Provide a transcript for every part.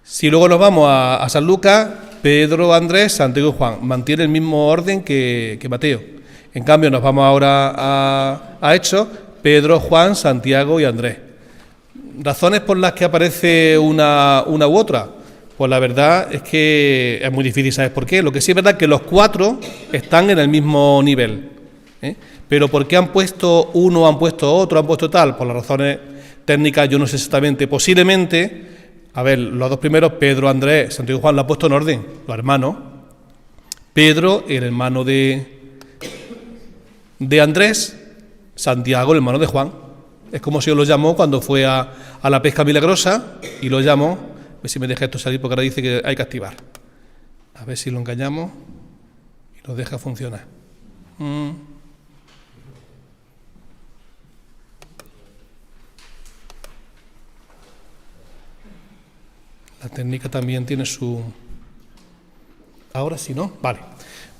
Si luego nos vamos a San Lucas, Pedro, Andrés, Santiago y Juan. Mantiene el mismo orden que Mateo. En cambio, nos vamos ahora a Hechos, Pedro, Juan, Santiago y Andrés. ¿Razones por las que aparece una u otra? Pues la verdad es que es muy difícil saber por qué. Lo que sí es verdad que los cuatro están en el mismo nivel. Pero ¿por qué han puesto uno, han puesto otro, han puesto tal? Por las razones técnicas yo no sé exactamente. Posiblemente, a ver, los dos primeros, Pedro, Andrés, Santiago y Juan, lo han puesto en orden, los hermanos. Pedro, el hermano de Andrés, Santiago, el hermano de Juan. Es como si yo lo llamó cuando fue a la pesca milagrosa y lo llamó. A ver si me deja esto salir porque ahora dice que hay que activar. A ver si lo engañamos y lo deja funcionar. La técnica también tiene su... Ahora sí, ¿no? Vale.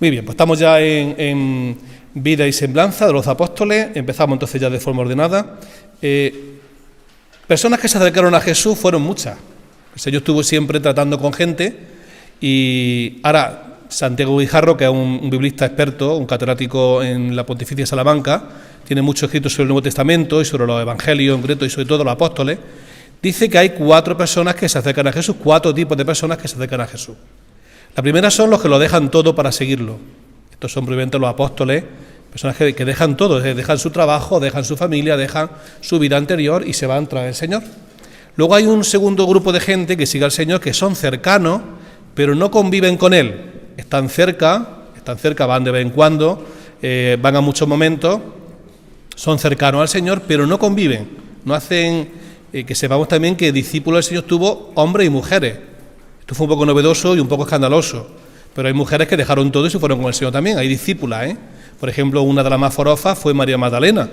Muy bien, pues estamos ya en vida y semblanza de los apóstoles. Empezamos entonces ya de forma ordenada. Personas que se acercaron a Jesús fueron muchas. El Señor estuvo siempre tratando con gente y ahora Santiago Guijarro, que es un biblista experto, un catedrático en la Pontificia de Salamanca, tiene mucho escrito sobre el Nuevo Testamento y sobre los evangelios en concreto y sobre todo los apóstoles, dice que hay 4 personas que se acercan a Jesús, 4 tipos de personas que se acercan a Jesús. La primera son los que lo dejan todo para seguirlo. Estos son probablemente los apóstoles, personas que dejan todo, dejan su trabajo, dejan su familia, dejan su vida anterior y se van tras el Señor. Luego hay un segundo grupo de gente que sigue al Señor, que son cercanos, pero no conviven con Él. Están cerca, van de vez en cuando, van a muchos momentos, son cercanos al Señor, pero no conviven. No hacen, que sepamos también que discípulos del Señor tuvo hombres y mujeres. Esto fue un poco novedoso y un poco escandaloso, pero hay mujeres que dejaron todo y se fueron con el Señor también. Hay discípulas, Por ejemplo, una de las más forofas fue María Magdalena,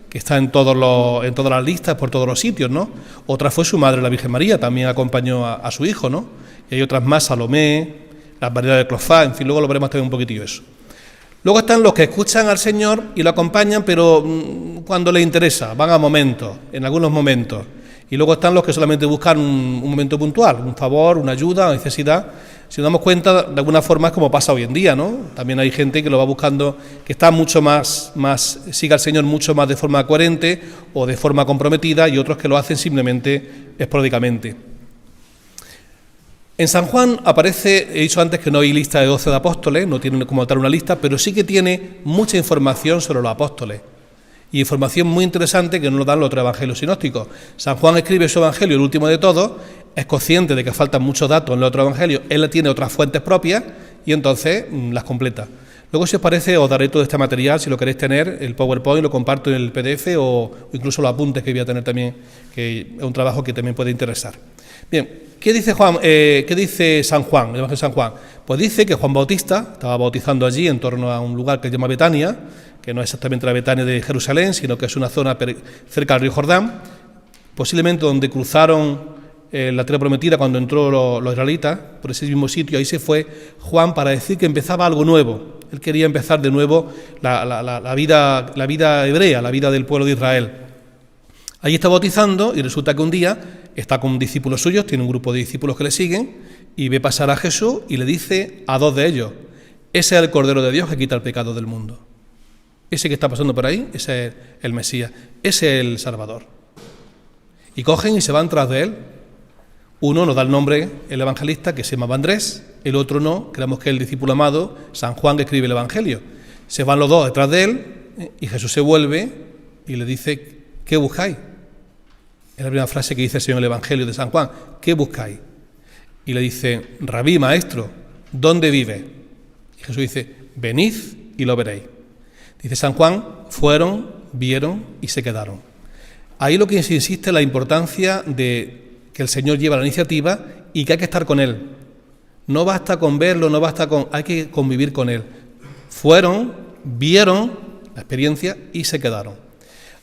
que está en todas las listas, por todos los sitios, ¿no? Otra fue su madre, la Virgen María, también acompañó a su hijo, ¿no? Y hay otras más, Salomé, las variedades de Clofá, en fin, luego lo veremos también un poquitillo eso. Luego están los que escuchan al Señor y lo acompañan, pero cuando les interesa, van a momentos, en algunos momentos. Y luego están los que solamente buscan un momento puntual, un favor, una ayuda, una necesidad. Si nos damos cuenta, de alguna forma es como pasa hoy en día, ¿no? También hay gente que lo va buscando, que está mucho más sigue al Señor mucho más de forma coherente o de forma comprometida, y otros que lo hacen simplemente esporádicamente. En San Juan aparece, he dicho antes que no hay lista de 12 de apóstoles, no tiene como tal una lista, pero sí que tiene mucha información sobre los apóstoles. Y información muy interesante que no nos dan los otros evangelios sinópticos. San Juan escribe su evangelio, el último de todos, es consciente de que faltan muchos datos en los otros evangelios, él tiene otras fuentes propias y entonces las completa. Luego, si os parece, os daré todo este material, si lo queréis tener, el PowerPoint, lo comparto en el PDF o incluso los apuntes que voy a tener también, que es un trabajo que también puede interesar. Bien, ¿qué dice San Juan, el Evangelio de San Juan? Pues dice que Juan Bautista estaba bautizando allí en torno a un lugar que se llama Betania, que no es exactamente la Betania de Jerusalén, sino que es una zona cerca del río Jordán, posiblemente donde cruzaron la tierra prometida cuando entró los israelitas, por ese mismo sitio. Ahí se fue Juan para decir que empezaba algo nuevo. Él quería empezar de nuevo la vida hebrea, la vida del pueblo de Israel. Allí está bautizando y resulta que un día está con discípulos suyos, tiene un grupo de discípulos que le siguen y ve pasar a Jesús y le dice a 2 de ellos: ese es el Cordero de Dios que quita el pecado del mundo. Ese que está pasando por ahí, ese es el Mesías, ese es el Salvador. Y cogen y se van tras de él. Uno nos da el nombre, el evangelista, que se llamaba Andrés, el otro no, creemos que es el discípulo amado, San Juan, que escribe el Evangelio. Se van los dos detrás de él y Jesús se vuelve y le dice: ¿qué buscáis? Es la primera frase que dice el Señor en el Evangelio de San Juan: ¿qué buscáis? Y le dice: Rabí, maestro, ¿dónde vive? Y Jesús dice: venid y lo veréis. Dice San Juan: fueron, vieron y se quedaron. Ahí lo que se insiste es la importancia de que el Señor lleva la iniciativa y que hay que estar con Él. No basta con verlo, hay que convivir con Él. Fueron, vieron la experiencia y se quedaron.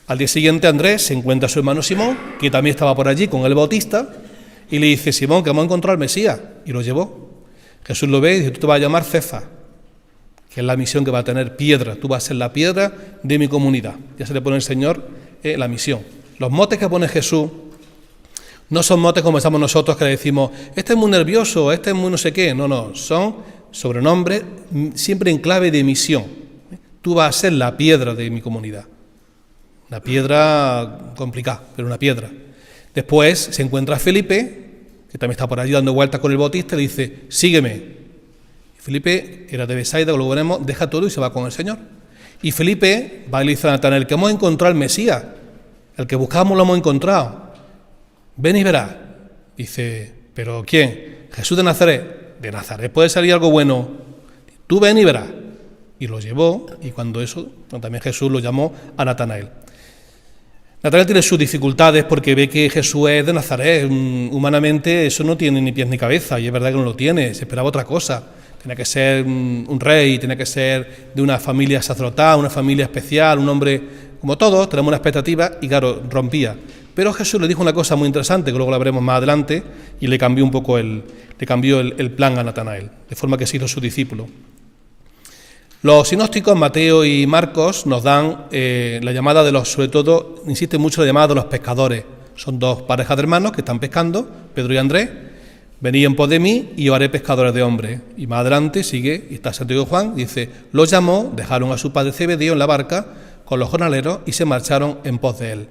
Al día siguiente Andrés se encuentra a su hermano Simón, que también estaba por allí con el Bautista, y le dice: Simón, que hemos encontrado al Mesías, y lo llevó. Jesús lo ve y dice: tú te vas a llamar Cefas, que es la misión que va a tener, piedra, tú vas a ser la piedra de mi comunidad. Ya se le pone el Señor la misión. Los motes que pone Jesús No son motes como estamos nosotros que le decimos, este es muy nervioso, este es muy no sé qué. No, son sobrenombres siempre en clave de misión. Tú vas a ser la piedra de mi comunidad. Una piedra complicada, pero una piedra. Después se encuentra Felipe, que también está por allí dando vueltas con el Bautista, y le dice, sígueme. Y Felipe era de Besaida, lo veremos, deja todo y se va con el Señor. Y Felipe va y le dice a Natanael, que hemos encontrado al Mesías, el que buscábamos lo hemos encontrado. Ven y verás. Dice, ¿pero quién? Jesús de Nazaret. De Nazaret puede salir algo bueno. Tú ven y verás. Y lo llevó, y cuando eso, también Jesús lo llamó a Natanael. Natanael tiene sus dificultades porque ve que Jesús es de Nazaret. Humanamente eso no tiene ni pies ni cabeza, y es verdad que no lo tiene, se esperaba otra cosa. Tiene que ser un rey, tiene que ser de una familia sacerdotal, una familia especial, un hombre como todos, tenemos una expectativa, y claro, rompía. Pero Jesús le dijo una cosa muy interesante, que luego la veremos más adelante, y le cambió un poco el plan a Natanael, de forma que se hizo su discípulo. Los sinópticos, Mateo y Marcos, nos dan la llamada de los, sobre todo, insiste mucho en la llamada de los pescadores. Son dos parejas de hermanos que están pescando, Pedro y Andrés. Venid en pos de mí y os haré pescadores de hombres. Y más adelante sigue, y está Santiago y Juan, dice, los llamó, dejaron a su padre Zebedeo en la barca con los jornaleros y se marcharon en pos de él.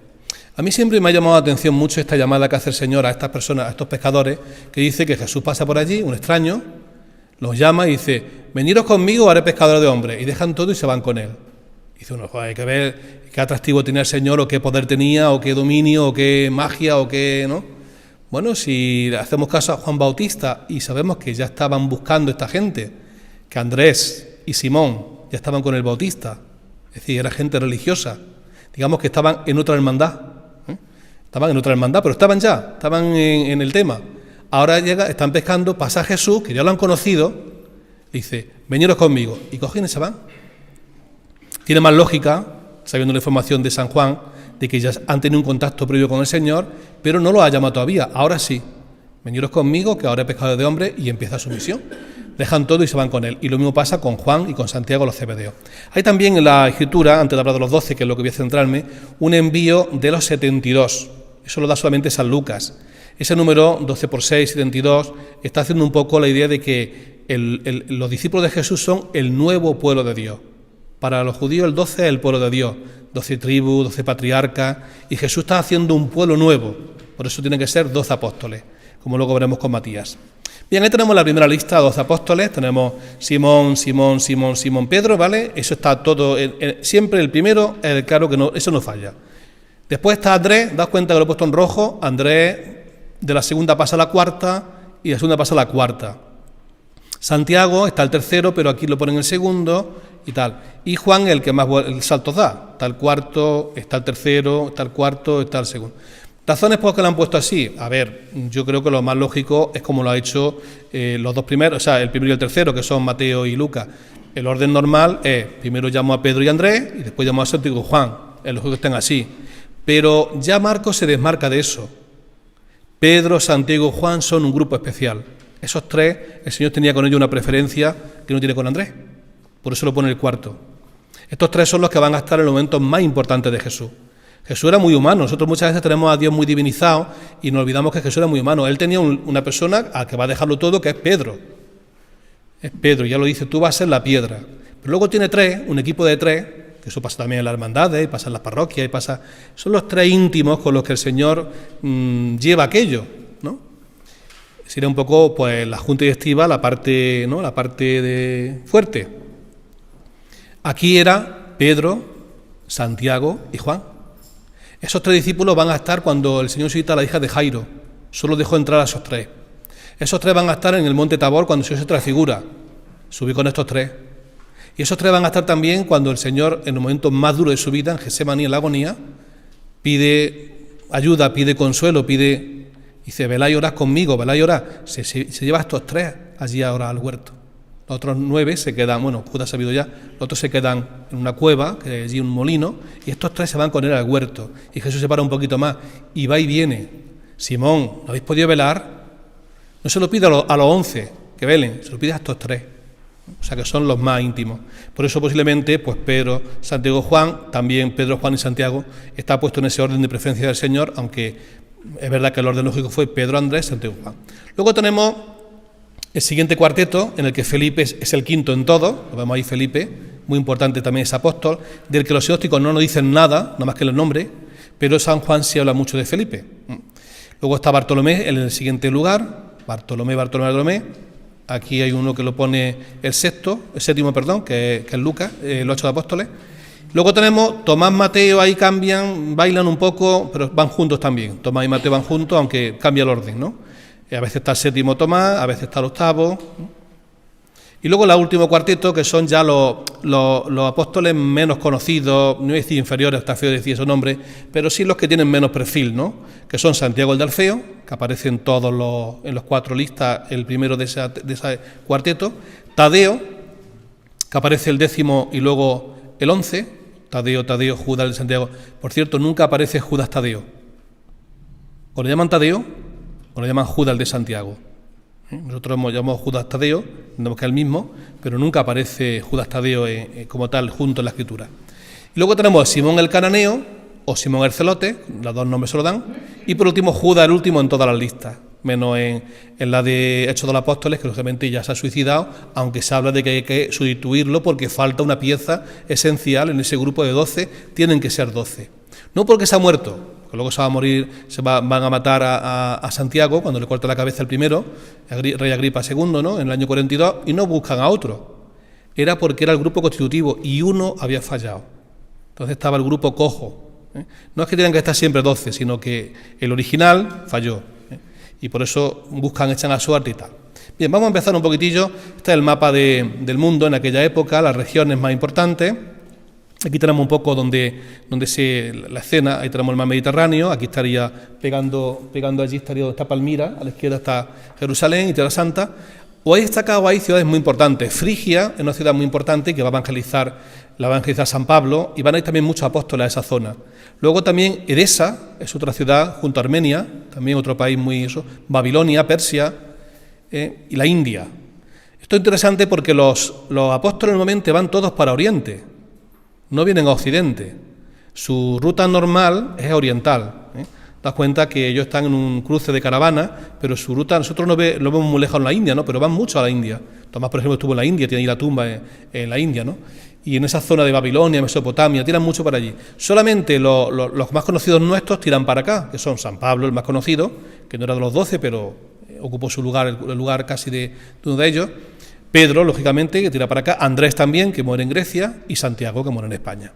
A mí siempre me ha llamado la atención mucho esta llamada que hace el Señor a estas personas, a estos pescadores, que dice que Jesús pasa por allí, un extraño, los llama y dice, veniros conmigo, haré pescadores de hombres, y dejan todo y se van con él. Y dice uno, hay que ver qué atractivo tenía el Señor, o qué poder tenía, o qué dominio, o qué magia, o qué, ¿no? Bueno, si hacemos caso a Juan Bautista y sabemos que ya estaban buscando esta gente, que Andrés y Simón ya estaban con el Bautista, es decir, era gente religiosa, digamos que estaban en otra hermandad, estaban en otra hermandad, pero estaban en el tema. Ahora están pescando, pasa Jesús, que ya lo han conocido, dice, veniros conmigo, y cogen y se van. Tiene más lógica, sabiendo la información de San Juan, de que ya han tenido un contacto previo con el Señor, pero no lo ha llamado todavía, ahora sí. Veniros conmigo, que ahora he pescado de hombres, y empieza su misión. Dejan todo y se van con él. Y lo mismo pasa con Juan y con Santiago, los Zebedeos. Hay también en la Escritura, antes de hablar de los 12, que es lo que voy a centrarme, un envío de los 72. Eso lo da solamente San Lucas. Ese número, 12 por 6, 72, está haciendo un poco la idea de que los discípulos de Jesús son el nuevo pueblo de Dios. Para los judíos el 12 es el pueblo de Dios, 12 tribus, 12 patriarcas, y Jesús está haciendo un pueblo nuevo, por eso tiene que ser 12 apóstoles, como luego veremos con Matías. Bien, ahí tenemos la primera lista, 12 apóstoles, tenemos Simón, Pedro, ¿vale? Eso está todo, siempre el primero, claro que no, eso no falla. Después está Andrés, daos cuenta que lo he puesto en rojo, Andrés de la segunda pasa a la cuarta y de la segunda pasa a la cuarta. Santiago está el tercero, pero aquí lo ponen el segundo y tal. Y Juan, el que más saltos da, está el cuarto, está el tercero, está el cuarto, está el segundo. ¿Razones por qué lo han puesto así? A ver, yo creo que lo más lógico es como lo ha hecho los dos primeros, o sea, el primero y el tercero, que son Mateo y Lucas. El orden normal es, primero llamo a Pedro y Andrés y después llamo a Santiago y Juan. Es lógico que estén así. Pero ya Marcos se desmarca de eso. Pedro, Santiago y Juan son un grupo especial. Esos tres, el Señor tenía con ellos una preferencia que no tiene con Andrés. Por eso lo pone el cuarto. Estos tres son los que van a estar en los momentos más importantes de Jesús. Jesús era muy humano. Nosotros muchas veces tenemos a Dios muy divinizado y nos olvidamos que Jesús era muy humano. Él tenía una persona a que va a dejarlo todo, que es Pedro. Es Pedro, ya lo dice, tú vas a ser la piedra. Pero luego tiene tres, un equipo de tres, que eso pasa también en las hermandades, pasa en las parroquias, son los tres íntimos con los que el Señor lleva aquello, ¿no? Sería un poco pues la junta directiva, la parte, ¿no? La parte de fuerte. Aquí era Pedro, Santiago y Juan. Esos tres discípulos van a estar cuando el Señor visita a la hija de Jairo. Solo dejó entrar a esos tres. Esos tres van a estar en el monte Tabor cuando el Señor se transfigura. Subí con estos tres. Y esos tres van a estar también cuando el Señor, en los momentos más duros de su vida, en Getsemaní, en la agonía, pide ayuda, pide consuelo, dice, velad y orad conmigo, velad y orad. Se lleva a estos tres allí ahora al huerto. Los otros 9 se quedan, bueno, Judas ha sabido ya, los otros se quedan en una cueva, que hay allí un molino, y estos tres se van con él al huerto. Y Jesús se para un poquito más, y va y viene. Simón, ¿no habéis podido velar? No se lo pide a los 11 que velen, se lo pide a estos tres. O sea que son los más íntimos. Por eso posiblemente, pues Pedro, Santiago, Juan, también Pedro, Juan y Santiago, está puesto en ese orden de preferencia del Señor, aunque Es verdad que el orden lógico fue Pedro, Andrés, Santiago y Juan. Luego tenemos el siguiente cuarteto, en el que Felipe es el quinto en todo. Lo vemos ahí, Felipe, muy importante también ese apóstol, del que los sinópticos no nos dicen nada más que el nombre, pero San Juan sí habla mucho de Felipe. Luego está Bartolomé en el siguiente lugar, Bartolomé. Aquí hay uno que lo pone el séptimo, que es Lucas, los 8 apóstoles. Luego tenemos Tomás, Mateo, ahí cambian, bailan un poco, pero van juntos también. Tomás y Mateo van juntos, aunque cambia el orden, ¿no? A veces está el séptimo Tomás, a veces está el octavo. Y luego el último cuarteto, que son ya los apóstoles menos conocidos, no voy a decir inferiores, está feo decir esos nombres, pero sí los que tienen menos perfil, ¿no? Que son Santiago el de Alfeo, que aparece en los 4 listas, el primero de ese cuarteto. Tadeo, que aparece el 10º y luego el 11. Tadeo, Judas de Santiago. Por cierto, nunca aparece Judas Tadeo. O le llaman Tadeo o le llaman Judas el de Santiago. Nosotros llamamos Judas Tadeo, entendemos que es el mismo, pero nunca aparece Judas Tadeo como tal junto en la Escritura. Y luego tenemos a Simón el Cananeo o Simón el Celote, los dos nombres se lo dan, y por último Judas el último en todas las listas, menos en la de Hechos de los Apóstoles, que lógicamente ya se ha suicidado, aunque se habla de que hay que sustituirlo porque falta una pieza esencial en ese grupo de 12, tienen que ser 12. No porque se ha muerto, que luego se va a morir, van a matar a Santiago cuando le corta la cabeza el primero, rey Agripa II, ¿no? En el año 42, y no buscan a otro. Era porque era el grupo constitutivo y uno había fallado. Entonces estaba el grupo cojo. No es que tengan que estar siempre 12, sino que el original falló. Y por eso echan a suerte y tal. Bien, vamos a empezar un poquitillo. Este es el mapa del mundo en aquella época, las regiones más importantes. Aquí tenemos un poco donde la escena, ahí tenemos el mar Mediterráneo, aquí estaría pegando allí estaría donde está Palmira, a la izquierda está Jerusalén y Tierra Santa. O hay destacado ahí ciudades muy importantes. Frigia es una ciudad muy importante que la va a evangelizar San Pablo, y van a ir también muchos apóstoles a esa zona. Luego también Edesa es otra ciudad junto a Armenia, también otro país Babilonia, Persia y la India. Esto es interesante porque los apóstoles normalmente van todos para Oriente, no vienen a Occidente. Su ruta normal es oriental. Das cuenta que ellos están en un cruce de caravana, pero su ruta, nosotros lo vemos muy lejos en la India, ¿no? Pero van mucho a la India. Tomás, por ejemplo, estuvo en la India, tiene ahí la tumba en la India, ¿no? Y en esa zona de Babilonia, Mesopotamia, tiran mucho para allí. Solamente los más conocidos nuestros tiran para acá, que son San Pablo, el más conocido, que no era de los 12, pero ocupó su lugar, el lugar casi de uno de ellos. Pedro, lógicamente, que tira para acá. Andrés también, que muere en Grecia. Y Santiago, que muere en España.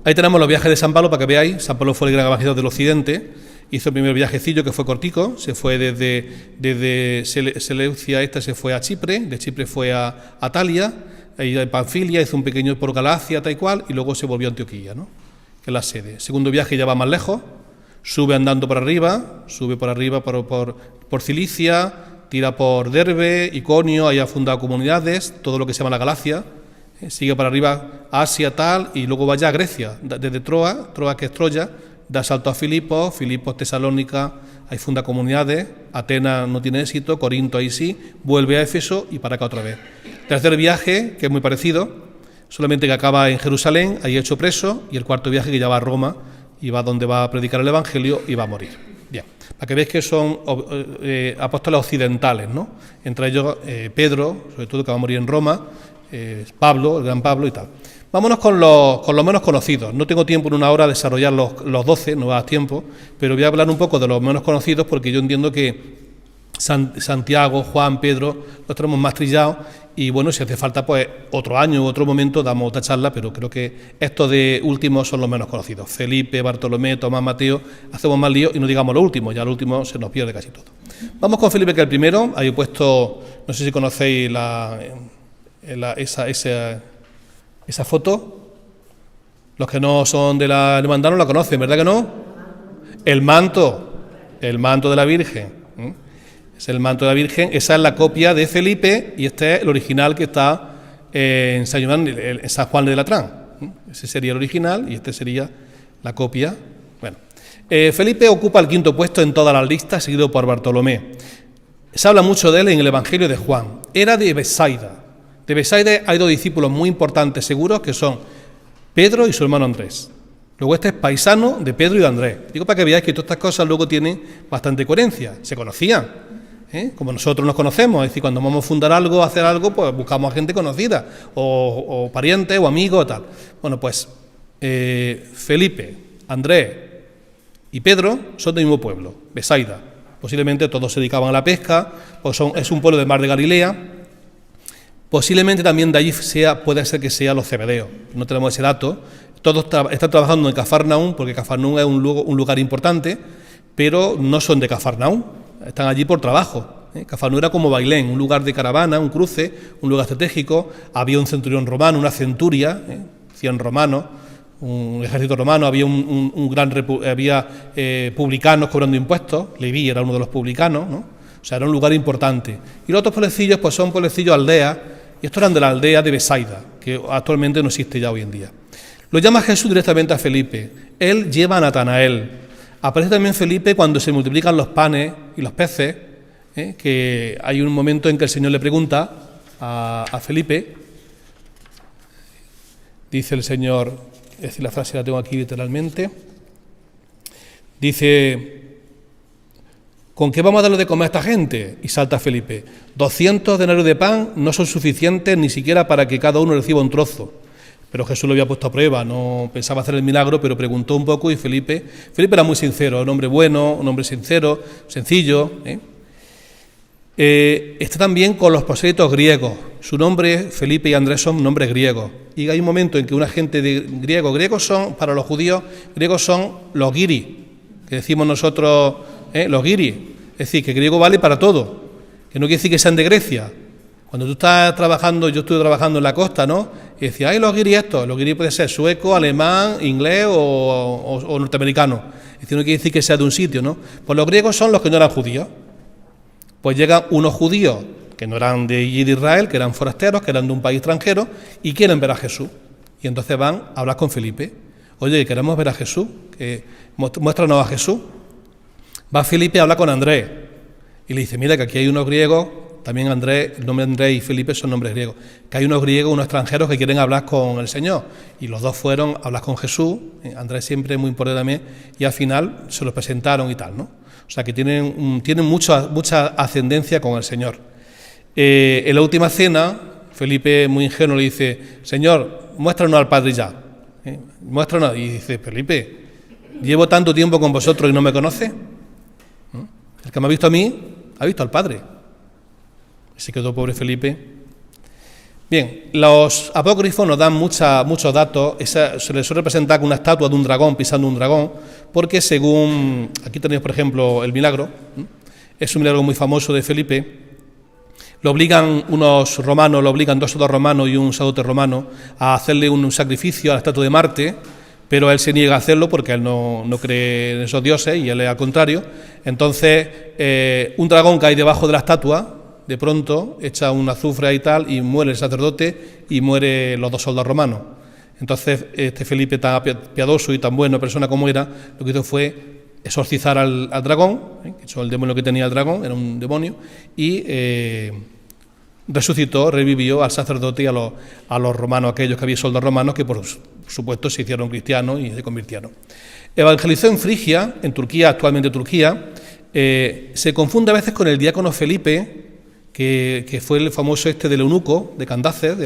Ahí tenemos los viajes de San Pablo, para que veáis. San Pablo fue el gran evangelizador del Occidente. Hizo el primer viajecillo, que fue cortico. Se fue desde Seleucia, se fue a Chipre. De Chipre fue a Atalia. Ahí en Panfilia, hizo un pequeño por Galacia, tal y cual. Y luego se volvió a Antioquía, ¿no? Que es la sede. Segundo viaje ya va más lejos. Sube andando por arriba. Sube por arriba por Cilicia. Tira por Derbe, Iconio, ahí ha fundado comunidades, todo lo que se llama la Galacia, sigue para arriba a Asia, tal, y luego vaya a Grecia, desde Troa que es Troya, da salto a Filipos, Tesalónica, ahí funda comunidades, Atenas no tiene éxito, Corinto ahí sí, vuelve a Éfeso y para acá otra vez. Tercer viaje, que es muy parecido, solamente que acaba en Jerusalén, ahí hecho preso, y el cuarto viaje que ya va a Roma, y va donde va a predicar el Evangelio y va a morir. Bien, para que veáis que son apóstoles occidentales, ¿no? Entre ellos Pedro, sobre todo, que va a morir en Roma, Pablo, el gran Pablo y tal. Vámonos con los menos conocidos. No tengo tiempo en una hora de desarrollar los 12, no va a dar tiempo, pero voy a hablar un poco de los menos conocidos porque yo entiendo que Santiago, Juan, Pedro, los tenemos más trillados y bueno, si hace falta pues otro año u otro momento damos otra charla, pero creo que estos de últimos son los menos conocidos. Felipe, Bartolomé, Tomás, Mateo, hacemos más lío y no digamos lo último, ya lo último se nos pierde casi todo. Vamos con Felipe, que es el primero. Ahí he puesto, no sé si conocéis esa foto. Los que no son de la hermandad no la conocen, ¿verdad que no? El manto de la Virgen. Es el manto de la Virgen, esa es la copia de Felipe y este es el original que está en San Juan de Latrán. Ese sería el original y este sería la copia. Bueno, Felipe ocupa el 5º puesto en todas las listas, seguido por Bartolomé. Se habla mucho de él en el Evangelio de Juan. Era de Besaida. De Besaida hay 2 discípulos muy importantes, seguros, que son Pedro y su hermano Andrés. Luego este es paisano de Pedro y de Andrés. Digo para que veáis que todas estas cosas luego tienen bastante coherencia. Se conocían, como nosotros nos conocemos. Es decir, cuando vamos a fundar algo, a hacer algo, pues buscamos a gente conocida, o parientes, o amigos, o tal. Bueno, pues Felipe, Andrés y Pedro son del mismo pueblo, Besaida. Posiblemente todos se dedicaban a la pesca, pues es un pueblo del mar de Galilea. Posiblemente también de allí puede ser que sea los cebedeos, no tenemos ese dato. Todos están trabajando en Cafarnaúm, porque Cafarnaúm es un lugar importante, pero no son de Cafarnaúm, están allí por trabajo. Cafarnaúm era como Bailén, un lugar de caravana, un cruce, un lugar estratégico. Había un centurión romano, una centuria, 100 romanos, un ejército romano, había había publicanos cobrando impuestos. Leví era uno de los publicanos, ¿no? O sea, era un lugar importante. Y los otros pueblecillos, pues son pueblecillos aldeas, y estos eran de la aldea de Besaida, que actualmente no existe ya hoy en día. Lo llama Jesús directamente a Felipe. Él lleva a Natanael. Aparece también Felipe cuando se multiplican los panes y los peces, que hay un momento en que el Señor le pregunta a Felipe, dice el Señor, es decir, la frase la tengo aquí literalmente, dice: ¿con qué vamos a darle de comer a esta gente? Y salta Felipe: 200 denarios de pan no son suficientes ni siquiera para que cada uno reciba un trozo. Pero Jesús lo había puesto a prueba, no pensaba hacer el milagro, pero preguntó un poco y Felipe era muy sincero, un hombre bueno, un hombre sincero, sencillo. Está también con los prosélitos griegos. Su nombre, Felipe y Andrés, son nombres griegos. Y hay un momento en que una gente de griegos son, para los judíos, griegos son los guiris, que decimos nosotros, los guiris. Es decir, que griego vale para todo, que no quiere decir que sean de Grecia. Cuando tú estás trabajando, yo estuve trabajando en la costa, ¿no? Y decía, los guiris estos. Los guiris puede ser sueco, alemán, inglés o norteamericano. Es decir, no quiere decir que sea de un sitio, ¿no? Pues los griegos son los que no eran judíos. Pues llegan unos judíos que no eran de Israel, que eran forasteros, que eran de un país extranjero y quieren ver a Jesús. Y entonces van a hablar con Felipe. Oye, queremos ver a Jesús, muéstranos a Jesús. Va Felipe a hablar con Andrés y le dice, mira que aquí hay unos griegos, también Andrés, el nombre Andrés y Felipe son nombres griegos, que hay unos griegos, unos extranjeros que quieren hablar con el Señor. Y los dos fueron a hablar con Jesús, Andrés siempre muy importante también, y al final se los presentaron y tal, ¿no? O sea que tienen mucha ascendencia con el Señor. En la última cena, Felipe, muy ingenuo, le dice, Señor, muéstranos al Padre ya. Muéstranos. Y dice, Felipe, llevo tanto tiempo con vosotros y no me conoce. El que me ha visto a mí, ha visto al Padre. Se quedó pobre Felipe. Bien, los apócrifos nos dan muchos datos. Se les suele representar con una estatua de un dragón pisando un dragón, porque según, aquí tenéis por ejemplo el milagro, es un milagro muy famoso de Felipe. Lo obligan dos soldados romanos y un sacerdote romano a hacerle un sacrificio a la estatua de Marte, pero él se niega a hacerlo porque él no cree en esos dioses y él es al contrario. Entonces, un dragón cae debajo de la estatua, de pronto echa un azufre y tal, y muere el sacerdote y muere los dos soldados romanos. Entonces, Felipe, tan piadoso y tan buena persona como era, lo que hizo fue exorcizar al dragón, que es el demonio que tenía el dragón, era un demonio, y revivió al sacerdote y a los romanos, aquellos que había soldados romanos que por supuesto se hicieron cristianos y se convirtieron. Evangelizó en Frigia, en Turquía, actualmente Turquía. Se confunde a veces con el diácono Felipe, que fue el famoso del eunuco de Candace,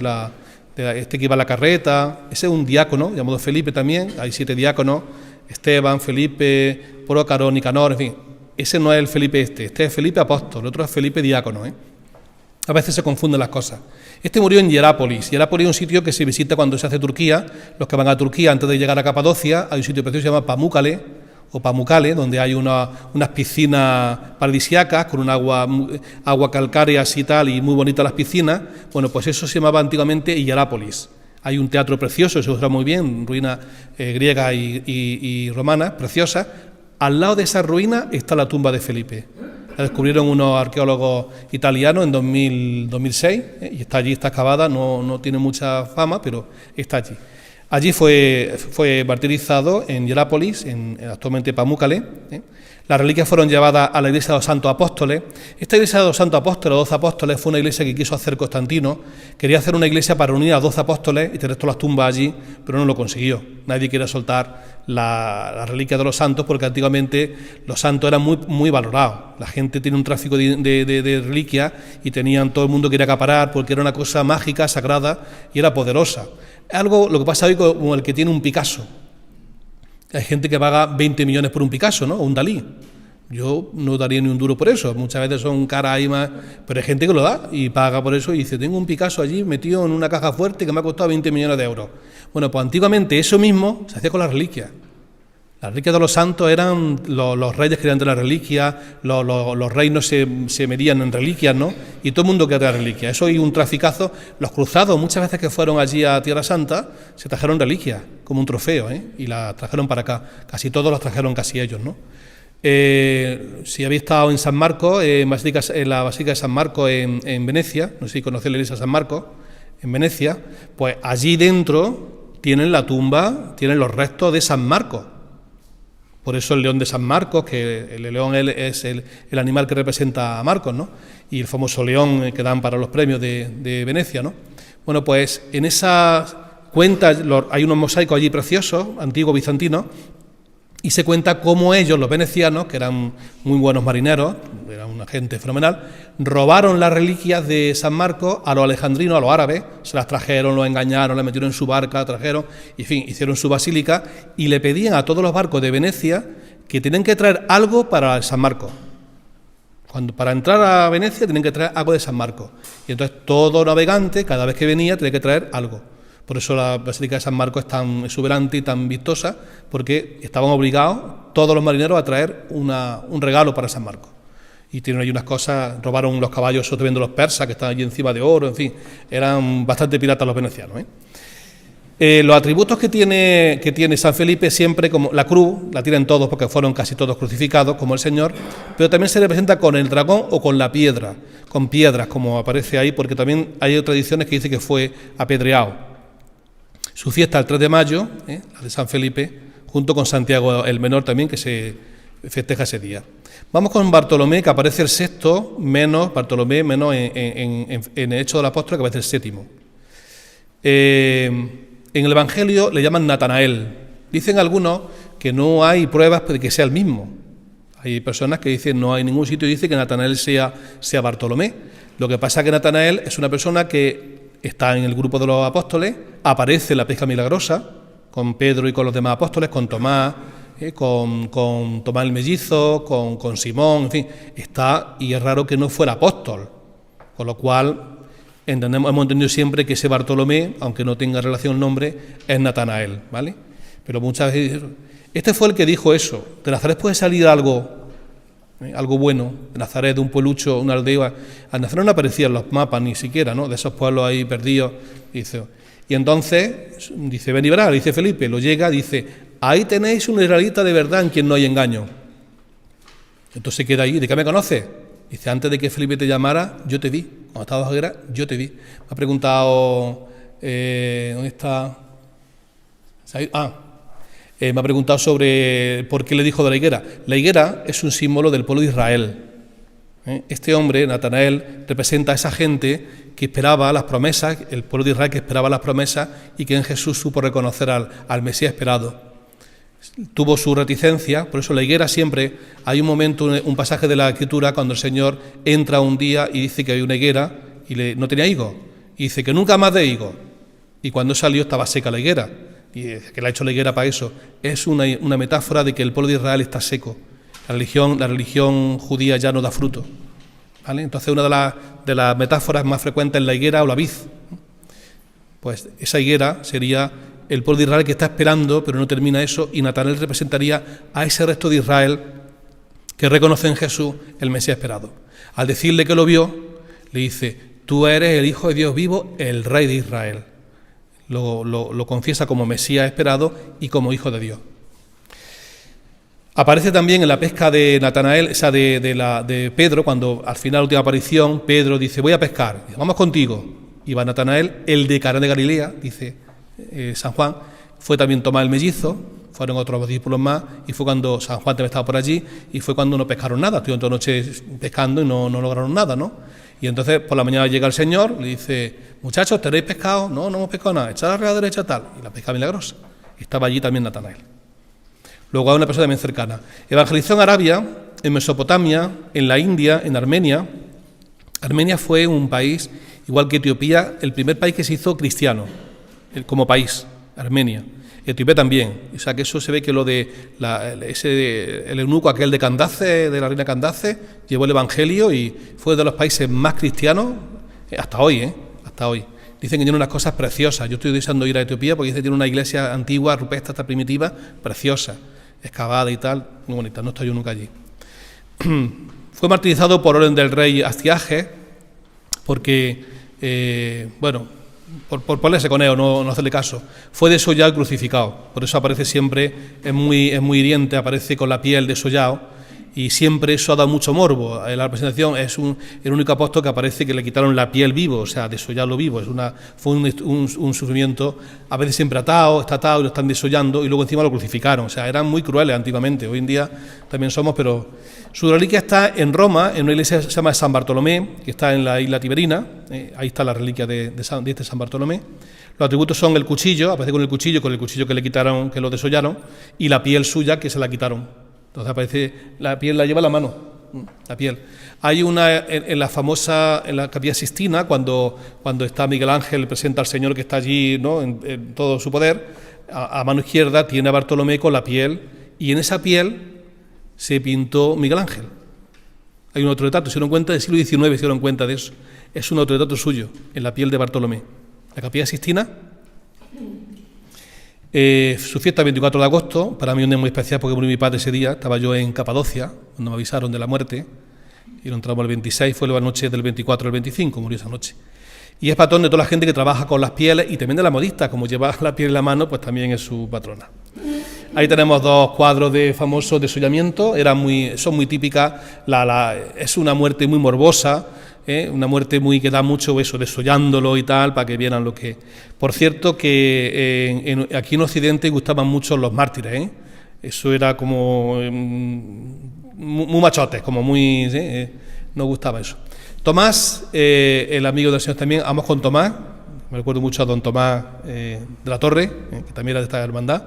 este que iba a la carreta. Ese es un diácono, llamado Felipe también. Hay 7 diáconos: Esteban, Felipe, Prócaro, Nicanor, en fin. Ese no es el Felipe este es Felipe apóstol, el otro es Felipe diácono. A veces se confunden las cosas. Este murió en Hierápolis. Hierápolis es un sitio que se visita cuando se hace Turquía. Los que van a Turquía antes de llegar a Capadocia, hay un sitio precioso que se llama Pamukkale, donde hay unas piscinas paradisíacas con un agua calcárea y tal, y muy bonitas las piscinas. Bueno, pues eso se llamaba antiguamente Hierápolis. Hay un teatro precioso, se usa muy bien, ruinas griegas y romanas, preciosas. Al lado de esa ruina está la tumba de Felipe. La descubrieron unos arqueólogos italianos en 2006, y está allí, está excavada, no tiene mucha fama, pero está allí. Allí fue martirizado en Hierápolis, actualmente Pamukkale. Las reliquias fueron llevadas a la iglesia de los Santos Apóstoles. Esta iglesia de los Santos Apóstoles, los 12 apóstoles, fue una iglesia que quiso hacer Constantino. Quería hacer una iglesia para unir a 12 apóstoles y tener todas las tumbas allí, pero no lo consiguió. Nadie quiere soltar la reliquia de los santos porque antiguamente los santos eran muy valorados. La gente tiene un tráfico de reliquias y todo el mundo quería acaparar porque era una cosa mágica, sagrada y era poderosa. Es algo lo que pasa hoy como el que tiene un Picasso. Hay gente que paga 20 millones por un Picasso, ¿no? O un Dalí. Yo no daría ni un duro por eso. Muchas veces son caras ahí más, pero hay gente que lo da y paga por eso y dice, tengo un Picasso allí metido en una caja fuerte que me ha costado 20 millones de euros. Bueno, pues antiguamente eso mismo se hacía con las reliquias. Las reliquias de los santos eran, los reyes querían tener reliquias, los reinos se medían en reliquias, ¿no? Y todo el mundo quería tener reliquias. Eso y un traficazo. Los cruzados, muchas veces que fueron allí a Tierra Santa, se trajeron reliquias, como un trofeo, y las trajeron para acá. Casi todos las trajeron casi ellos, ¿no? Si habéis estado en San Marcos, en la Basílica de San Marcos en Venecia, no sé si conocéis la iglesia de San Marcos, en Venecia, pues allí dentro tienen la tumba, tienen los restos de San Marcos. Por eso el león de San Marcos, que el león es el animal que representa a Marcos, ¿no? Y el famoso león que dan para los premios de Venecia, ¿no? Bueno, pues en esa cuenta hay unos mosaicos allí preciosos, antiguos bizantinos, y se cuenta cómo ellos, los venecianos, que eran muy buenos marineros, eran una gente fenomenal, robaron las reliquias de San Marcos a los alejandrinos, a los árabes, se las trajeron, los engañaron, las metieron en su barca, trajeron, y en fin, hicieron su basílica y le pedían a todos los barcos de Venecia que tenían que traer algo para San Marcos. Para entrar a Venecia tenían que traer algo de San Marcos. Y entonces todo navegante, cada vez que venía, tenía que traer algo. Por eso la Basílica de San Marcos es tan exuberante y tan vistosa, porque estaban obligados todos los marineros a traer un regalo para San Marcos. Y tienen ahí unas cosas, robaron los caballos, eso viendo los persas, que están allí encima de oro, en fin, eran bastante piratas los venecianos. Los atributos que tiene San Felipe siempre, como la cruz, la tienen todos porque fueron casi todos crucificados, como el Señor, pero también se representa con el dragón o con la piedra, con piedras, como aparece ahí, porque también hay tradiciones que dicen que fue apedreado. Su fiesta el 3 de mayo, la de San Felipe, junto con Santiago el Menor también, que se festeja ese día. Vamos con Bartolomé, que aparece el sexto, Bartolomé menos en el Hecho del Apóstol, que aparece el séptimo. En el Evangelio le llaman Natanael. Dicen algunos que no hay pruebas de que sea el mismo. Hay personas que dicen no hay ningún sitio que dice que Natanael sea Bartolomé. Lo que pasa es que Natanael es una persona que está en el grupo de los apóstoles, aparece en la pesca milagrosa, con Pedro y con los demás apóstoles, con Tomás, con Tomás el mellizo, con Simón, en fin, está, y es raro que no fuera apóstol, con lo cual hemos entendido siempre que ese Bartolomé, aunque no tenga relación el nombre, es Natanael, ¿vale? Pero muchas veces, este fue el que dijo eso, de Nazaret puede salir algo bueno, de Nazaret, de un pueblucho, una aldea. A Nazaret no aparecían los mapas ni siquiera, ¿no? De esos pueblos ahí perdidos. Y entonces, dice, ven y verás, dice Felipe, lo llega, dice, ahí tenéis un israelita de verdad en quien no hay engaño. Entonces queda ahí, ¿de qué me conoces? Dice, antes de que Felipe te llamara, yo te vi. Cuando estabas en guerra, yo te vi. Me ha preguntado, ¿dónde está? Me ha preguntado sobre por qué le dijo de la higuera. La higuera es un símbolo del pueblo de Israel. Este hombre, Natanael, representa a esa gente que esperaba las promesas, el pueblo de Israel que esperaba las promesas y que en Jesús supo reconocer al Mesías esperado. Tuvo su reticencia, por eso la higuera siempre, hay un momento, un pasaje de la Escritura cuando el Señor entra un día y dice que hay una higuera y no tenía higos. Y dice que nunca más de higos. Y cuando salió estaba seca la higuera. Y que le ha hecho la higuera para eso, es una metáfora de que el pueblo de Israel está seco. La religión judía ya no da fruto, ¿vale? Entonces una de las metáforas más frecuentes es la higuera o la vid. Pues esa higuera sería el pueblo de Israel que está esperando, pero no termina eso, y Natanael representaría a ese resto de Israel que reconoce en Jesús el Mesías esperado. Al decirle que lo vio, le dice, tú eres el Hijo de Dios vivo, el Rey de Israel. Lo confiesa como Mesías esperado y como Hijo de Dios. Aparece también en la pesca de Natanael, esa de Pedro, cuando al final, la última aparición, Pedro dice, voy a pescar, dice, vamos contigo. Y va Natanael, el de Caná de Galilea, dice San Juan, fue también Tomás el mellizo, fueron otros discípulos más, y fue cuando San Juan también estaba por allí, y fue cuando no pescaron nada, estuvieron toda la noche pescando y no lograron nada, ¿no? Y entonces por la mañana llega el Señor, le dice, muchachos, ¿tenéis pescado? No hemos pescado nada, echad a la derecha tal, y la pesca milagrosa. Y estaba allí también Natanael. Luego hay una persona también cercana. Evangelizó en Arabia, en Mesopotamia, en la India, en Armenia. Armenia fue un país, igual que Etiopía, el primer país que se hizo cristiano, como país, Armenia. Etiopía también. O sea que eso se ve que lo de el eunuco aquel de Candace, de la reina Candace, llevó el Evangelio y fue de los países más cristianos hasta hoy, hasta hoy. Dicen que tiene unas cosas preciosas. Yo estoy deseando ir a Etiopía porque dice que tiene una iglesia antigua, rupestre, hasta primitiva, preciosa, excavada y tal, muy bonita. No estoy yo nunca allí. Fue martirizado por orden del rey Astiages porque, por ponerse con él, no hacerle caso, fue desollado y crucificado. Por eso aparece siempre, es muy hiriente, aparece con la piel desollado, y siempre eso ha dado mucho morbo. En la representación es el único apóstol que aparece que le quitaron la piel vivo, o sea, desollarlo vivo. Fue un sufrimiento, a veces siempre está atado y lo están desollando, y luego encima lo crucificaron. O sea, eran muy crueles antiguamente, hoy en día también somos, pero su reliquia está en Roma, en una iglesia que se llama San Bartolomé, que está en la isla Tiberina. Ahí está la reliquia de este San Bartolomé. Los atributos son el cuchillo, aparece con el cuchillo que le quitaron, que lo desollaron, y la piel suya que se la quitaron. Entonces aparece, la piel la lleva la mano, la piel. Hay una en la Capilla Sixtina, cuando está Miguel Ángel, presenta al Señor que está allí, ¿no?, en todo su poder, a mano izquierda tiene a Bartolomé con la piel, y en esa piel se pintó Miguel Ángel. Hay un otro retrato, se dieron cuenta, del siglo XIX se dieron cuenta de eso. Es un otro retrato suyo, en la piel de Bartolomé. La Capilla Sixtina. Su fiesta el 24 de agosto, para mí un día muy especial porque murió mi padre ese día, estaba yo en Capadocia, cuando me avisaron de la muerte, y lo entramos el 26, fue la noche del 24 al 25, murió esa noche. Y es patrón de toda la gente que trabaja con las pieles y también de la modista, como lleva la piel en la mano, pues también es su patrona. Ahí tenemos dos cuadros de famosos desollamientos, son muy típicas, es una muerte muy morbosa, una muerte muy que da mucho eso, desollándolo y tal, para que vieran lo que... Por cierto que aquí en Occidente gustaban mucho los mártires, eso era como muy machotes, como muy... nos gustaba eso. Tomás, el amigo del Señor también, vamos con Tomás, me recuerdo mucho a don Tomás de la Torre, que también era de esta hermandad,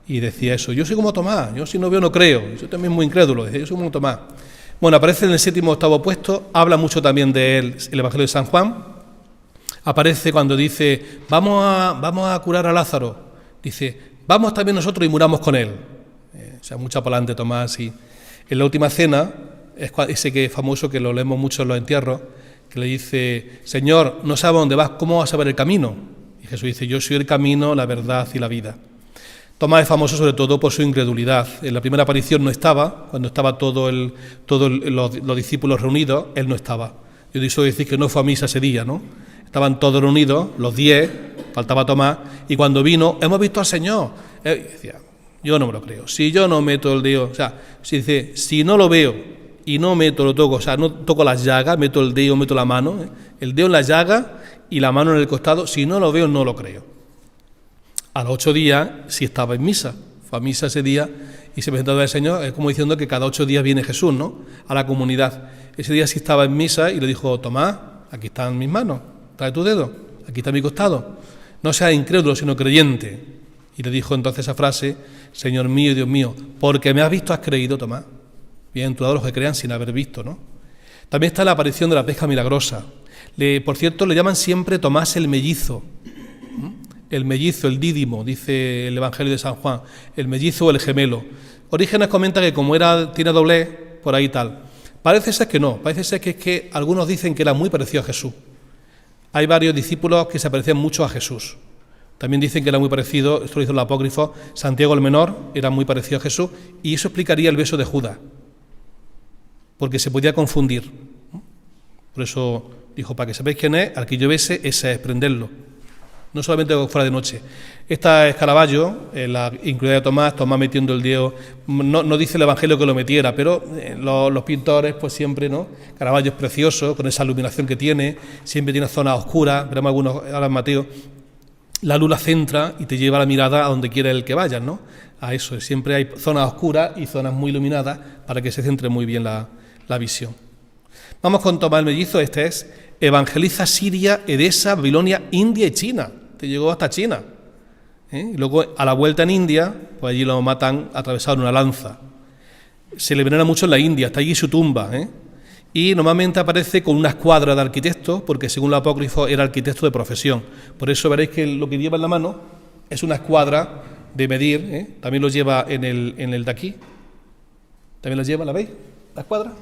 y decía eso, yo soy como Tomás, yo si no veo no creo, yo también muy incrédulo, decía, yo soy como Tomás. Bueno, aparece en el 7º o 8º puesto, habla mucho también de él el Evangelio de San Juan, aparece cuando dice, vamos a curar a Lázaro, dice, vamos también nosotros y muramos con él. O sea, mucha para adelante Tomás. Y en la última cena, es ese que es famoso, que lo leemos mucho en los entierros, que le dice, Señor, no sabes dónde vas, ¿cómo vas a saber el camino? Y Jesús dice, yo soy el camino, la verdad y la vida. Tomás es famoso sobre todo por su incredulidad. En la primera aparición no estaba, cuando estaba todos los discípulos reunidos, él no estaba. Yo digo decir que no fue a misa ese día, ¿no? Estaban todos reunidos, los 10, faltaba Tomás, y cuando vino, hemos visto al Señor. Él decía, yo no me lo creo. Si yo no meto el dedo, o sea, si no lo veo y no lo toco, o sea, no toco las llagas, meto el dedo, meto la mano, el dedo en la llaga y la mano en el costado, si no lo veo, no lo creo. A los 8 días sí estaba en misa, fue a misa ese día y se presentó al Señor, es como diciendo que cada 8 días viene Jesús, ¿no?, a la comunidad. Ese día sí estaba en misa y le dijo, Tomás, aquí están mis manos, trae tu dedo, aquí está mi costado, no seas incrédulo sino creyente. Y le dijo entonces esa frase, Señor mío y Dios mío, porque me has visto has creído, Tomás. Bienaventurados los que crean sin haber visto, ¿no? También está la aparición de la pesca milagrosa. Por cierto, le llaman siempre Tomás el mellizo. El mellizo, el dídimo, dice el Evangelio de San Juan, el mellizo o el gemelo. Orígenes comenta que como tiene doblez, por ahí tal. Parece ser que no, parece ser que es que algunos dicen que era muy parecido a Jesús. Hay varios discípulos que se parecían mucho a Jesús. También dicen que era muy parecido, esto lo hizo el apócrifo, Santiago el Menor era muy parecido a Jesús, y eso explicaría el beso de Judas, porque se podía confundir. Por eso dijo, para que sepáis quién es, al que yo bese, ese es prenderlo. No solamente fuera de noche. Esta es Caravaggio, la incluida de Tomás metiendo el dedo, no dice el Evangelio que lo metiera, pero los pintores pues siempre, ¿no? Caravaggio es precioso, con esa iluminación que tiene, siempre tiene zonas oscuras, veremos algunos ahora en Mateo, la luz la centra y te lleva la mirada a donde quiera el que vayas, ¿no? a eso. Siempre hay zonas oscuras y zonas muy iluminadas para que se centre muy bien la visión. Vamos con Tomás el Mellizo. Este es: evangeliza Siria, Edesa, Babilonia, India y China. Te llegó hasta China. Y luego, a la vuelta en India, pues allí lo matan atravesado en una lanza. Se le venera mucho en la India, está allí su tumba. Y normalmente aparece con una escuadra de arquitectos, porque según el apócrifo era arquitecto de profesión. Por eso veréis que lo que lleva en la mano es una escuadra de medir. También lo lleva en el de aquí. También lo lleva, ¿la veis? La escuadra,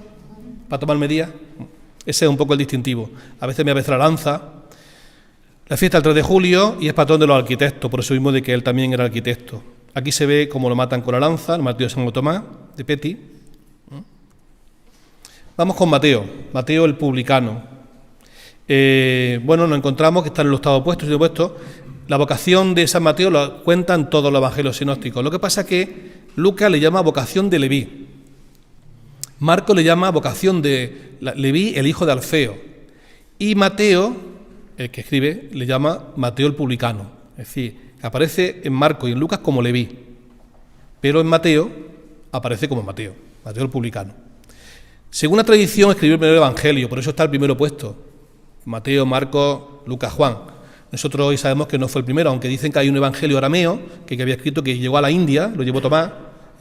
para tomar medidas. Ese es un poco el distintivo. A veces me aparece la lanza. La fiesta del 3 de julio y es patrón de los arquitectos, por eso mismo de que él también era arquitecto. Aquí se ve cómo lo matan con la lanza, el martirio de San Tomás, de Peti. Vamos con Mateo, Mateo el publicano. Nos encontramos que está en el octavo puesto, si puesto. La vocación de San Mateo lo cuentan todos los evangelios sinópticos. Lo que pasa es que Lucas le llama vocación de Leví. Marcos le llama vocación de Leví, el hijo de Alfeo. Y Mateo, el que escribe, le llama Mateo el publicano. Es decir, aparece en Marcos y en Lucas como Leví, pero en Mateo aparece como Mateo el publicano. Según la tradición, escribió el primer evangelio, por eso está el primero puesto. Mateo, Marcos, Lucas, Juan. Nosotros hoy sabemos que no fue el primero, aunque dicen que hay un evangelio arameo que había escrito, que llegó a la India, lo llevó Tomás,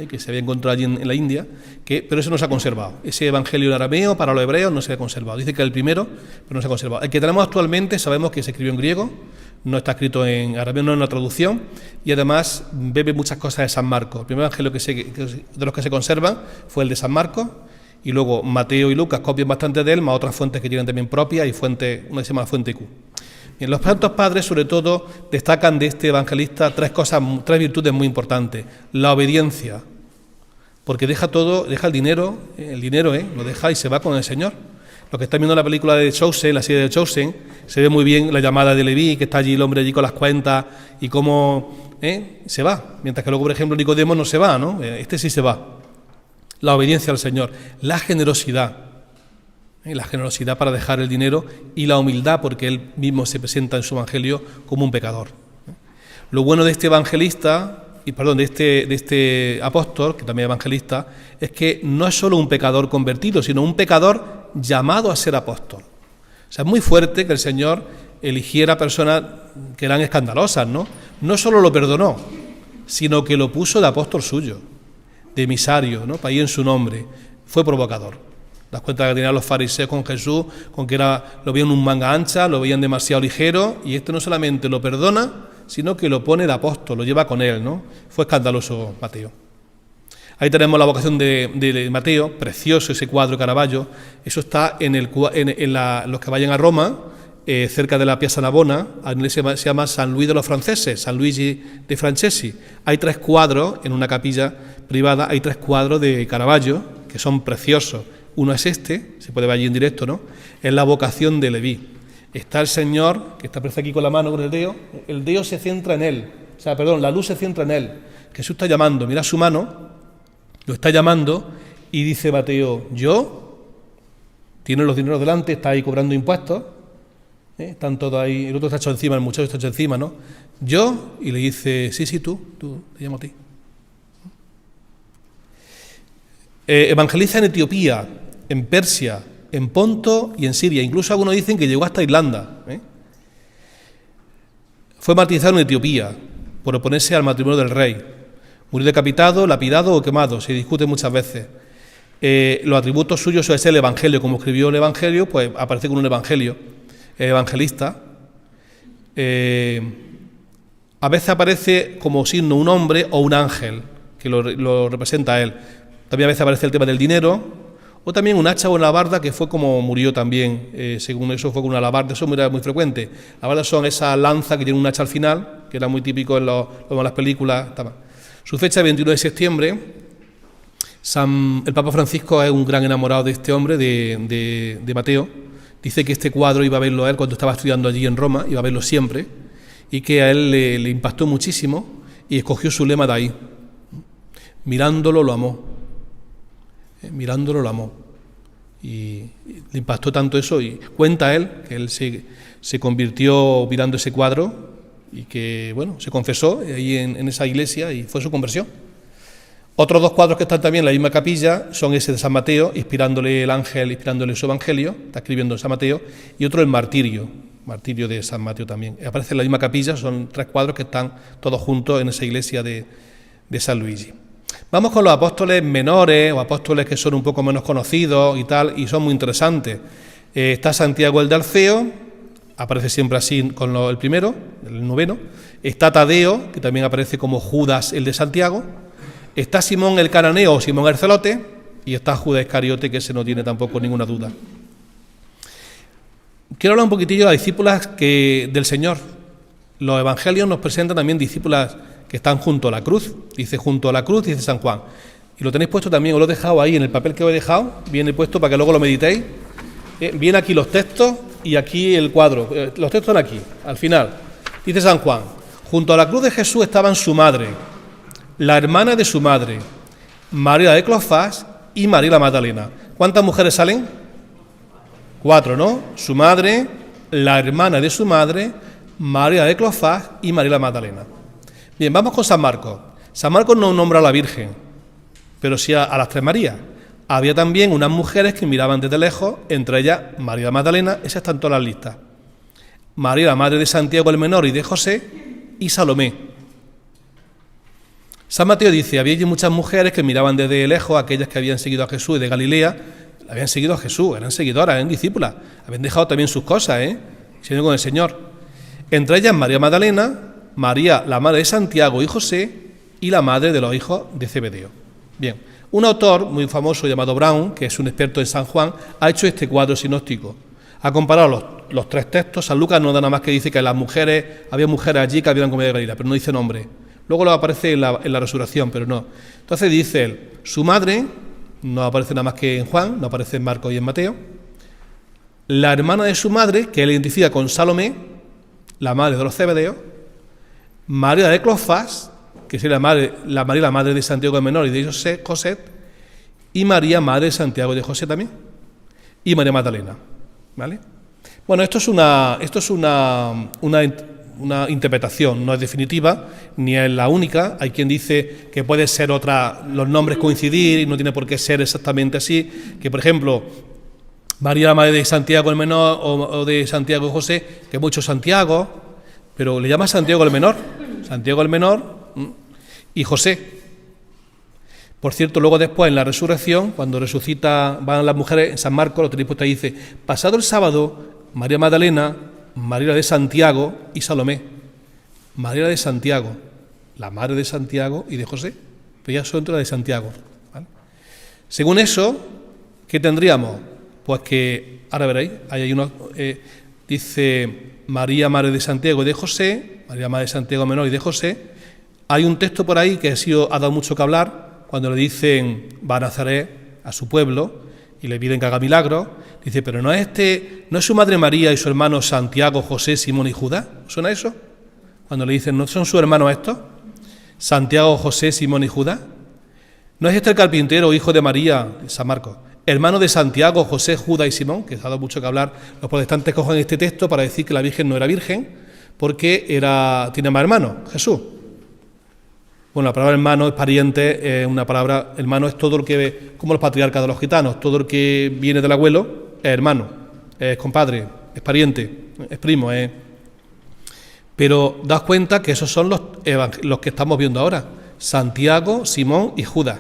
que se había encontrado allí en la India, pero eso no se ha conservado. Ese evangelio en arameo para los hebreos no se ha conservado. Dice que es el primero, pero no se ha conservado. El que tenemos actualmente sabemos que se escribió en griego, no está escrito en arameo, no es una traducción, y además bebe muchas cosas de San Marcos. El primer evangelio de los que se conservan fue el de San Marcos, y luego Mateo y Lucas copian bastante de él, más otras fuentes que tienen también propias, y una se llama Fuente Q. Bien, los santos padres, sobre todo, destacan de este evangelista tres virtudes muy importantes. La obediencia, porque deja todo, deja el dinero, lo deja y se va con el Señor. Los que están viendo la película de Chosen, la serie de Chosen, se ve muy bien la llamada de Leví, que está allí el hombre allí con las cuentas y cómo se va. Mientras que luego, por ejemplo, Nicodemo no se va, ¿no? Este sí se va. La obediencia al Señor, la generosidad para dejar el dinero y la humildad, porque él mismo se presenta en su evangelio como un pecador. Lo bueno de este evangelista, de este apóstol, que también es evangelista, es que no es solo un pecador convertido, sino un pecador llamado a ser apóstol. O sea, es muy fuerte que el Señor eligiera personas que eran escandalosas, ¿no? No solo lo perdonó, sino que lo puso de apóstol suyo, de emisario, ¿no? Para ir en su nombre. Fue provocador. Das cuenta que tenían los fariseos con Jesús, con que lo veían un manga ancha, lo veían demasiado ligero, y este no solamente lo perdona, sino que lo pone de apóstol, lo lleva con él, ¿no? Fue escandaloso Mateo. Ahí tenemos la vocación de Mateo, precioso ese cuadro de Caravaggio. Eso está los que vayan a Roma, cerca de la Piazza Navona, se llama San Luis de los Franceses, San Luigi de Francesi. Hay 3 cuadros, en una capilla privada, hay 3 cuadros de Caravaggio, que son preciosos. Uno es este, se puede ver allí en directo, ¿no? Es la vocación de Leví. Está el Señor, que está aparece aquí con la mano, con el dedo se centra en él, la luz se centra en él. Jesús está llamando, mira su mano, lo está llamando, y dice Mateo, tiene los dineros delante, está ahí cobrando impuestos, están todos ahí, el otro está hecho encima, el muchacho está hecho encima, ¿no? Y le dice, sí, tú, te llamo a ti. Evangeliza en Etiopía, en Persia, en Ponto y en Siria. Incluso algunos dicen que llegó hasta Irlanda. Fue martirizado en Etiopía por oponerse al matrimonio del rey. Murió decapitado, lapidado o quemado. Se discute muchas veces. Los atributos suyos suelen ser el Evangelio. Como escribió el Evangelio, pues aparece con un Evangelio. Evangelista. A veces aparece como signo un hombre o un ángel, que lo representa a él. También a veces aparece el tema del dinero, o también un hacha o una alabarda, que fue como murió también, según eso fue con una alabarda. Eso era muy frecuente. Las alabardas son esas lanzas que tienen un hacha al final, que era muy típico en las películas. Su fecha es 21 de septiembre. El Papa Francisco es un gran enamorado de este hombre, de Mateo. Dice que este cuadro iba a verlo a él cuando estaba estudiando allí en Roma, iba a verlo siempre, y que a él le impactó muchísimo, y escogió su lema de ahí. Mirándolo lo amó. Mirándolo lo amó, y le impactó tanto eso, y cuenta él que él se convirtió mirando ese cuadro y que se confesó ahí en esa iglesia y fue su conversión. Otros dos cuadros que están también en la misma capilla son ese de San Mateo, inspirándole el ángel, inspirándole su evangelio, está escribiendo San Mateo, y otro el martirio de San Mateo también. Aparece en la misma capilla, son 3 cuadros que están todos juntos en esa iglesia de San Luigi. Vamos con los apóstoles menores o apóstoles que son un poco menos conocidos y tal, y son muy interesantes. Está Santiago el de Alfeo, aparece siempre así con el primero, el noveno. Está Tadeo, que también aparece como Judas el de Santiago. Está Simón el cananeo o Simón el celote, y está Judas Iscariote, que ese no tiene tampoco ninguna duda. Quiero hablar un poquitillo de las discípulas del Señor. Los evangelios nos presentan también discípulas que están junto a la cruz. Dice junto a la cruz, dice San Juan. Y lo tenéis puesto también, os lo he dejado ahí en el papel que os he dejado, viene puesto para que luego lo meditéis. Viene aquí los textos y aquí el cuadro. Los textos están aquí, al final. Dice San Juan, junto a la cruz de Jesús estaban su madre, la hermana de su madre, María de Cleofás y María la Magdalena. ¿Cuántas mujeres salen? 4, ¿no? Su madre, la hermana de su madre, María de Cleofás y María la Magdalena. Bien, vamos con San Marcos. San Marcos no nombra a la Virgen, pero sí a las 3 Marías. Había también unas mujeres que miraban desde lejos, entre ellas María la Magdalena, esas están todas las listas. María, la madre de Santiago el Menor y de José, y Salomé. San Mateo dice, había allí muchas mujeres que miraban desde lejos, aquellas que habían seguido a Jesús de Galilea, habían seguido a Jesús, eran seguidoras, eran discípulas, habían dejado también sus cosas, siguiendo con el Señor. Entre ellas María Magdalena, María, la madre de Santiago y José, y la madre de los hijos de Zebedeo. Bien, un autor muy famoso llamado Brown, que es un experto en San Juan, ha hecho este cuadro sinóptico. Ha comparado los 3 textos. San Lucas no da nada más que dice que las mujeres, había mujeres allí que habían comido de Galilea, pero no dice nombre. Luego lo aparece en la resurrección, pero no. Entonces dice él, su madre, no aparece nada más que en Juan, no aparece en Marcos y en Mateo. La hermana de su madre, que él identifica con Salomé, la madre de los Zebedeos. María de Cleofás, que sería la María, la madre de Santiago el Menor y de José, y María, madre de Santiago y de José también, y María Magdalena, ¿vale? Bueno, esto es una interpretación, no es definitiva, ni es la única. Hay quien dice que puede ser otra, los nombres coincidir y no tiene por qué ser exactamente así, que por ejemplo, María, la madre de Santiago el Menor o de Santiago y José, que muchos Santiago, pero le llama Santiago el Menor y José. Por cierto, luego después en la resurrección, cuando resucita, van las mujeres, en San Marcos, lo tenéis puesto ahí, dice, pasado el sábado, María Magdalena, María de Santiago y Salomé. María de Santiago, la madre de Santiago y de José, pero ya son la de Santiago, ¿vale? Según eso, ¿qué tendríamos? Pues que, ahora veréis, ahí hay uno, dice María, madre de Santiago y de José, María, madre de Santiago Menor y de José. Hay un texto por ahí que ha dado mucho que hablar, cuando le dicen, va a Nazaret, a su pueblo, y le piden que haga milagros. Dice, pero ¿no es su madre María y su hermano Santiago, José, Simón y Judas? ¿Suena eso? Cuando le dicen, ¿no son sus hermanos estos? Santiago, José, Simón y Judas. ¿No es este el carpintero, hijo de María, San Marcos, hermano de Santiago, José, Judas y Simón? Que ha dado mucho que hablar. Los protestantes cogen este texto para decir que la Virgen no era virgen, porque tiene más hermanos, Jesús. Bueno, la palabra hermano es pariente, es una palabra, hermano es todo lo que, como los patriarcas de los gitanos, todo lo que viene del abuelo es hermano, es compadre, es pariente, es primo, Pero daos cuenta que esos son los que estamos viendo ahora, Santiago, Simón y Judas.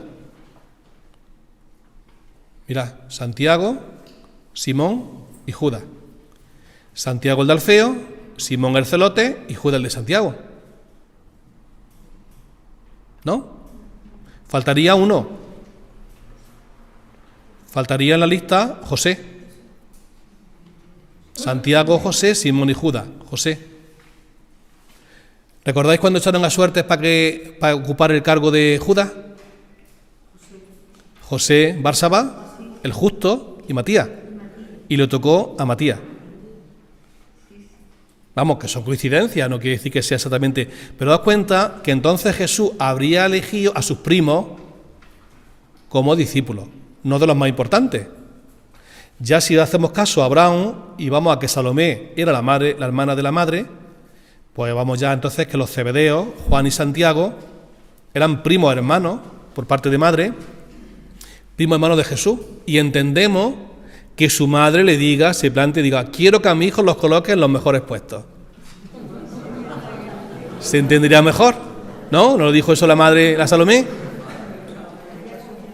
Mirad, Santiago, Simón y Judas. Santiago el de Alfeo, Simón el celote y Judas el de Santiago. ¿No? Faltaría uno. Faltaría en la lista José. Santiago, José, Simón y Judas. José. ¿Recordáis cuando echaron a suertes para ocupar el cargo de Judas? José, Barsabá, el justo y Matías. Y le tocó a Matías. Vamos, que son coincidencias, no quiere decir que sea exactamente. Pero daos cuenta que entonces Jesús habría elegido a sus primos como discípulos, no de los más importantes. Ya si hacemos caso a Abraham y vamos a que Salomé era la hermana de la madre, pues vamos ya entonces que los Zebedeos, Juan y Santiago, eran primos hermanos, por parte de madre, primo hermano de Jesús, y entendemos que su madre le diga, se plante y diga, quiero que a mi hijo los coloque en los mejores puestos. ¿Se entendería mejor? ¿No? ¿No lo dijo eso la madre, la Salomé?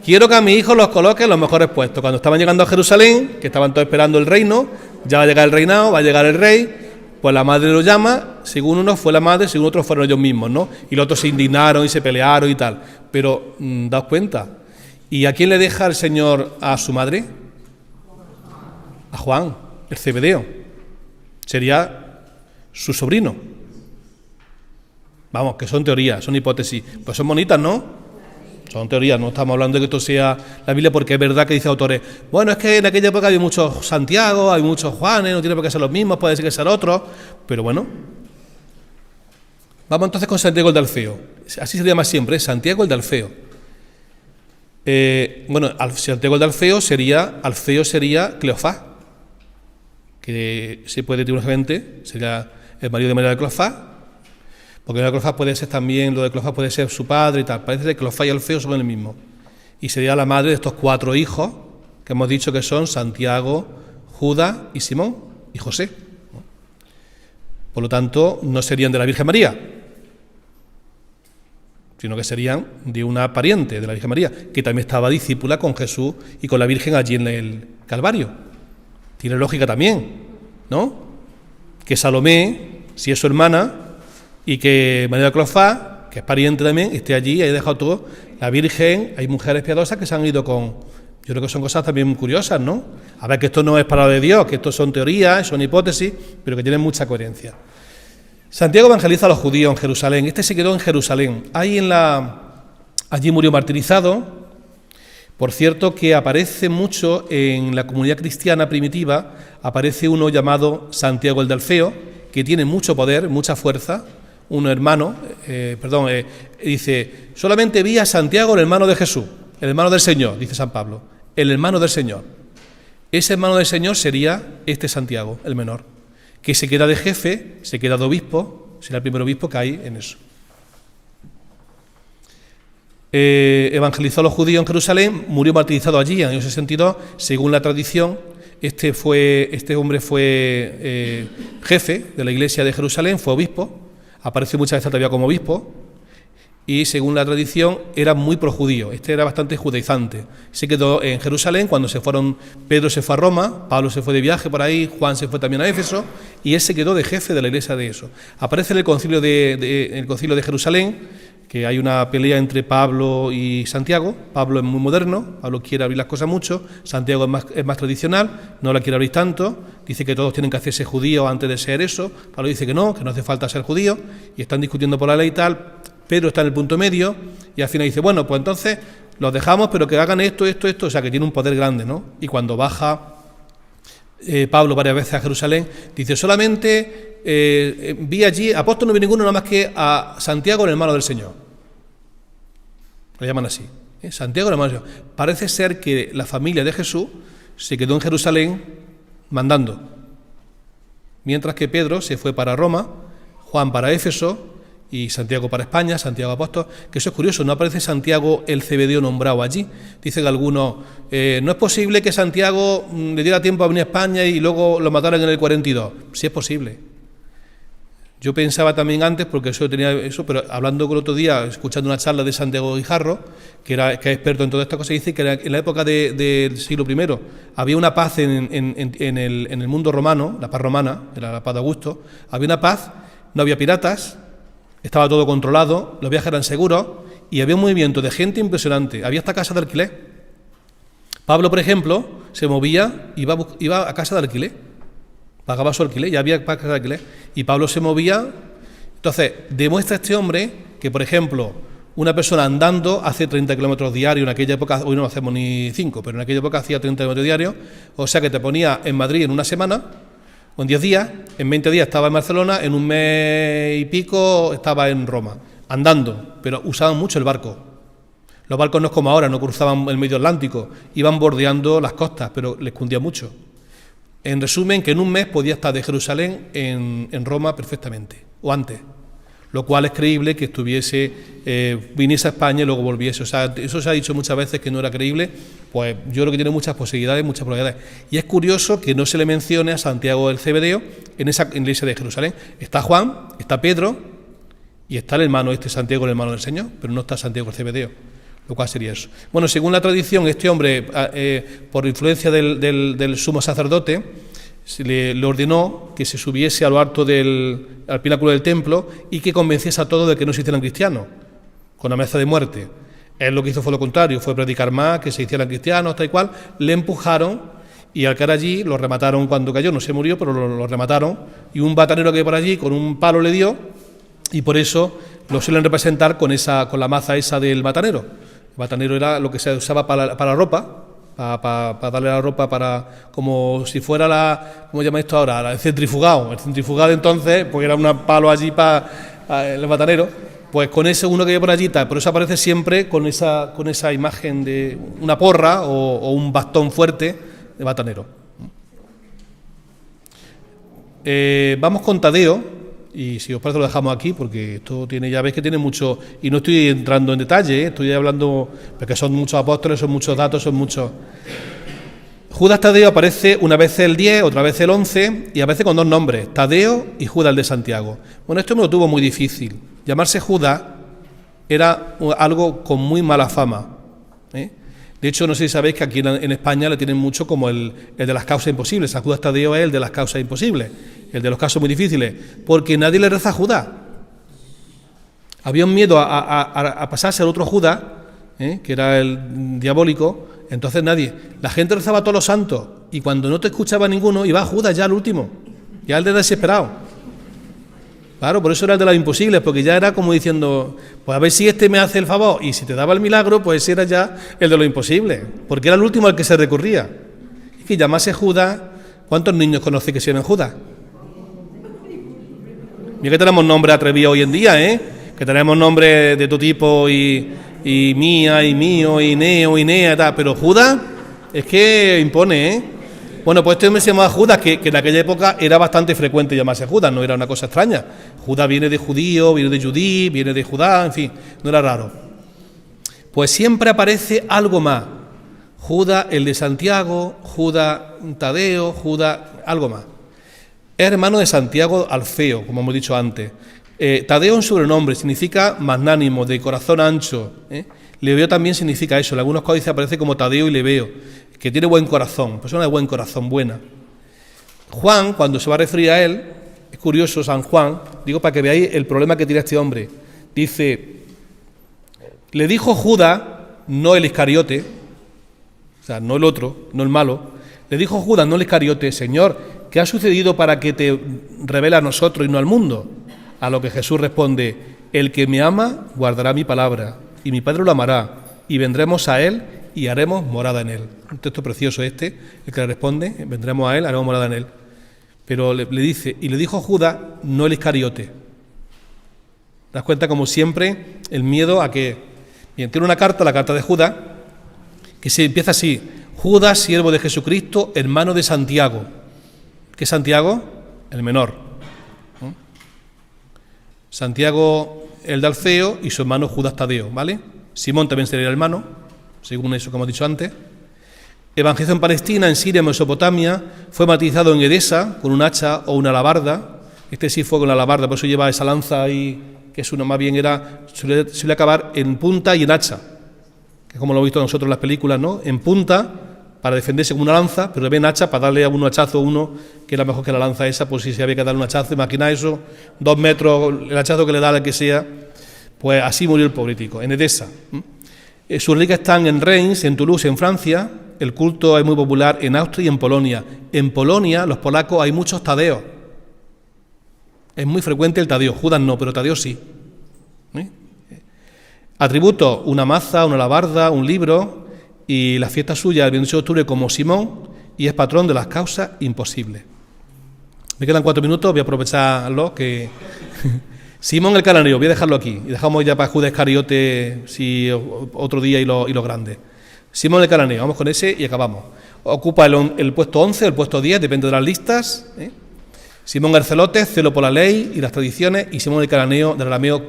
Quiero que a mi hijo los coloque en los mejores puestos. Cuando estaban llegando a Jerusalén, que estaban todos esperando el reino, ya va a llegar el reinado, va a llegar el rey, pues la madre lo llama, según unos fue la madre, según otros fueron ellos mismos, ¿no? Y los otros se indignaron y se pelearon y tal. Pero, daos cuenta, ¿y a quién le deja el Señor a su madre? A Juan, el Zebedeo. Sería su sobrino. Vamos, que son teorías, son hipótesis. Pues son bonitas, ¿no? Son teorías, no estamos hablando de que esto sea la Biblia, porque es verdad que dice autores, bueno, es que en aquella época hay muchos Santiago, hay muchos Juanes, no tiene por qué ser los mismos, puede ser que sean otros, pero bueno. Vamos entonces con Santiago el de Alfeo. Así se llama siempre, Santiago el de Alfeo. Santiago el de Alfeo sería Cleofás, que se puede teóricamente, sería el marido de María de Cleofás, porque lo de Cleofás puede ser también, lo de Cleofás puede ser su padre y tal. Parece que Cleofás y Alfeo son el mismo. Y sería la madre de estos 4 hijos que hemos dicho que son Santiago, Judas y Simón y José. Por lo tanto, no serían de la Virgen María, sino que serían de una pariente de la Virgen María, que también estaba discípula con Jesús y con la Virgen allí en el Calvario. Tiene lógica también, ¿no? Que Salomé, si es su hermana, y que María de Cleofás, que es pariente también, esté allí y haya dejado todo. La Virgen, hay mujeres piadosas que se han ido con... Yo creo que son cosas también curiosas, ¿no? A ver, que esto no es palabra de Dios, que esto son teorías, son hipótesis, pero que tienen mucha coherencia. Santiago evangeliza a los judíos en Jerusalén. Este se quedó en Jerusalén. Allí murió martirizado. Por cierto, que aparece mucho en la comunidad cristiana primitiva, aparece uno llamado Santiago el de Alfeo, que tiene mucho poder, mucha fuerza. Un hermano, dice, solamente vi a Santiago, el hermano de Jesús, el hermano del Señor, dice San Pablo, el hermano del Señor. Ese hermano del Señor sería este Santiago, el menor, que se queda de jefe, se queda de obispo, será el primer obispo que hay en eso. Evangelizó a los judíos en Jerusalén, murió martirizado allí en el año 62, según la tradición. Este hombre fue jefe de la iglesia de Jerusalén, fue obispo, apareció muchas veces todavía como obispo, y según la tradición era muy projudío, era bastante judaizante. Se quedó en Jerusalén cuando Pedro se fue a Roma, Pablo se fue de viaje por ahí, Juan se fue también a Éfeso, y él se quedó de jefe de la iglesia de eso. Aparece en el concilio de Jerusalén, que hay una pelea entre Pablo y Santiago. Pablo es muy moderno, Pablo quiere abrir las cosas mucho, Santiago es más tradicional, no la quiere abrir tanto, dice que todos tienen que hacerse judíos antes de ser eso, Pablo dice que no hace falta ser judío, y están discutiendo por la ley y tal. Pedro está en el punto medio, y al final dice, bueno, pues entonces los dejamos, pero que hagan esto, o sea, que tiene un poder grande, ¿no? Y cuando baja Pablo varias veces a Jerusalén, dice, solamente vi allí, apóstol no vi ninguno, nada más que a Santiago, el hermano del Señor. Lo llaman así, Santiago, el hermano del Señor. Parece ser que la familia de Jesús se quedó en Jerusalén mandando, mientras que Pedro se fue para Roma, Juan para Éfeso y Santiago para España, Santiago apóstol, que eso es curioso, no aparece Santiago el Zebedeo nombrado allí. Dicen algunos, no es posible que Santiago le diera tiempo a venir a España y luego lo mataran en el 42. Sí es posible. Yo pensaba también antes, porque eso tenía eso, pero hablando con otro día, escuchando una charla de Santiago Guijarro, que es experto en todas estas cosas, dice que en la época del siglo I había una paz en el mundo romano, la paz romana, era la paz de Augusto, había una paz, no había piratas, estaba todo controlado, los viajes eran seguros y había un movimiento de gente impresionante, había hasta casas de alquiler. Pablo, por ejemplo, se movía, iba a casa de alquiler. Pagaba su alquiler, ya había casas de alquiler, y Pablo se movía. Entonces, demuestra este hombre que, por ejemplo, una persona andando hace 30 kilómetros diarios, en aquella época, hoy no hacemos ni 5, pero en aquella época hacía 30 kilómetros diarios, o sea que te ponía en Madrid en una semana, o en 10 días, en 20 días estaba en Barcelona, en un mes y pico estaba en Roma, andando, pero usaban mucho el barco. Los barcos no es como ahora, no cruzaban el medio Atlántico, iban bordeando las costas, pero les cundía mucho. En resumen, que en un mes podía estar de Jerusalén en Roma perfectamente, o antes. lo cual es creíble que viniese a España y luego volviese. O sea, eso se ha dicho muchas veces que no era creíble, pues yo creo que tiene muchas posibilidades, muchas probabilidades. Y es curioso que no se le mencione a Santiago del Cebedeo en esa iglesia de Jerusalén. Está Juan, está Pedro y está el hermano Santiago, el hermano del Señor, pero no está Santiago del Cebedeo, lo cual sería eso. Bueno, según la tradición, este hombre, por influencia del sumo sacerdote, le ordenó que se subiese a lo alto al pináculo del templo y que convenciese a todos de que no se hicieran cristianos, con amenaza de muerte. Él lo que hizo fue lo contrario, fue predicar más, que se hicieran cristianos, tal y cual. Le empujaron y al caer allí lo remataron cuando cayó, no se murió, pero lo remataron, y un batanero que iba por allí con un palo le dio, y por eso lo suelen representar con la maza esa del batanero. El batanero era lo que se usaba para la ropa, para darle la ropa, como si fuera ¿cómo se llama esto ahora? El centrifugado. El centrifugado entonces, porque era un palo allí para el batanero, pues con ese uno que hay por allí, por eso aparece siempre con esa imagen de una porra o un bastón fuerte de batanero. Vamos con Tadeo. Y si os parece lo dejamos aquí, porque esto ya veis que tiene mucho, y no estoy entrando en detalle, estoy hablando, porque son muchos apóstoles, son muchos datos, son muchos. Judas Tadeo aparece una vez el 10, otra vez el 11, y a veces con dos nombres, Tadeo y Judas el de Santiago. Bueno, esto me lo tuvo muy difícil. Llamarse Judas era algo con muy mala fama, ¿eh? De hecho, no sé si sabéis que aquí en España le tienen mucho como el de las causas imposibles. San Judas Tadeo es el de las causas imposibles, el de los casos muy difíciles, porque nadie le reza a Judas. Había un miedo a pasarse al otro Judas, que era el diabólico, entonces nadie. La gente rezaba a todos los santos, y cuando no te escuchaba ninguno, iba a Judas ya al último, ya el de desesperado. Claro, por eso era el de las imposibles, porque ya era como diciendo, pues a ver si este me hace el favor, y si te daba el milagro, pues era ya el de lo imposible, porque era el último al que se recurría. Es que llamase Judas, ¿cuántos niños conoce que se llaman Judas? Mira que tenemos nombres atrevidos hoy en día, que tenemos nombres de tu tipo, y mía, y mío, y neo, y nea, tal, pero Judas es que impone, Bueno, pues este hombre se llamaba Judas, que en aquella época era bastante frecuente llamarse Judas, no era una cosa extraña. Judas viene de judío, viene de judí, viene de Judá, en fin, no era raro. Pues siempre aparece algo más. Judas, el de Santiago, Judas Tadeo, Judas, algo más. Es hermano de Santiago Alfeo, como hemos dicho antes. Tadeo es un sobrenombre, significa magnánimo, de corazón ancho. Leveo también significa eso, en algunos códices aparece como Tadeo y Leveo, que tiene buen corazón, persona de buen corazón, buena. Juan, cuando se va a referir a él, es curioso, San Juan, digo para que veáis el problema que tiene este hombre, dice, le dijo Judas, no el Iscariote, o sea, no el otro, no el malo, le dijo Judas, no el Iscariote, Señor, ¿qué ha sucedido para que te revele a nosotros y no al mundo? A lo que Jesús responde, el que me ama guardará mi palabra, y mi Padre lo amará, y vendremos a él y haremos morada en él. Un texto precioso el que le responde, vendremos a él, haremos morada en él. Pero le dice, y le dijo Judas, no el Iscariote. ¿Te das cuenta? Como siempre, el miedo a que... Bien, tiene una carta, la carta de Judas, que se empieza así, Judas, siervo de Jesucristo, hermano de Santiago. ¿Qué es Santiago? El menor. Santiago, el de Alfeo, y su hermano Judas Tadeo, ¿vale? Simón también sería el hermano, según eso que hemos dicho antes. Evangelizó en Palestina, en Siria, en Mesopotamia, fue bautizado en Edesa con un hacha o una alabarda. Este sí fue con la alabarda, por eso lleva esa lanza ahí, que es una más bien suele acabar en punta y en hacha, que es como lo hemos visto nosotros en las películas, ¿no? En punta, para defenderse con una lanza, pero en hacha para darle a un hachazo a uno, que era mejor que la lanza esa, por si se había que darle un hachazo. Imagina eso, 2 metros, el hachazo que le da al que sea, pues así murió el pobretico, en Edesa. Sus reliquias están en Reims, en Toulouse, en Francia. El culto es muy popular en Austria y en Polonia. En Polonia, los polacos, hay muchos Tadeos. Es muy frecuente el Tadeo, Judas no, pero Tadeo sí. Atributos, una maza, una alabarda, un libro, y la fiesta suya el 28 de octubre como Simón, y es patrón de las causas imposibles. Me quedan 4 minutos, voy a aprovecharlo que... Simón el Cananeo, voy a dejarlo aquí, y dejamos ya para Judas Iscariote otro día y lo grande. Simón el Cananeo, vamos con ese y acabamos. Ocupa el puesto 11, el puesto 10, depende de las listas. Simón el celote, celo por la ley y las tradiciones, y Simón el cananeo, del arameo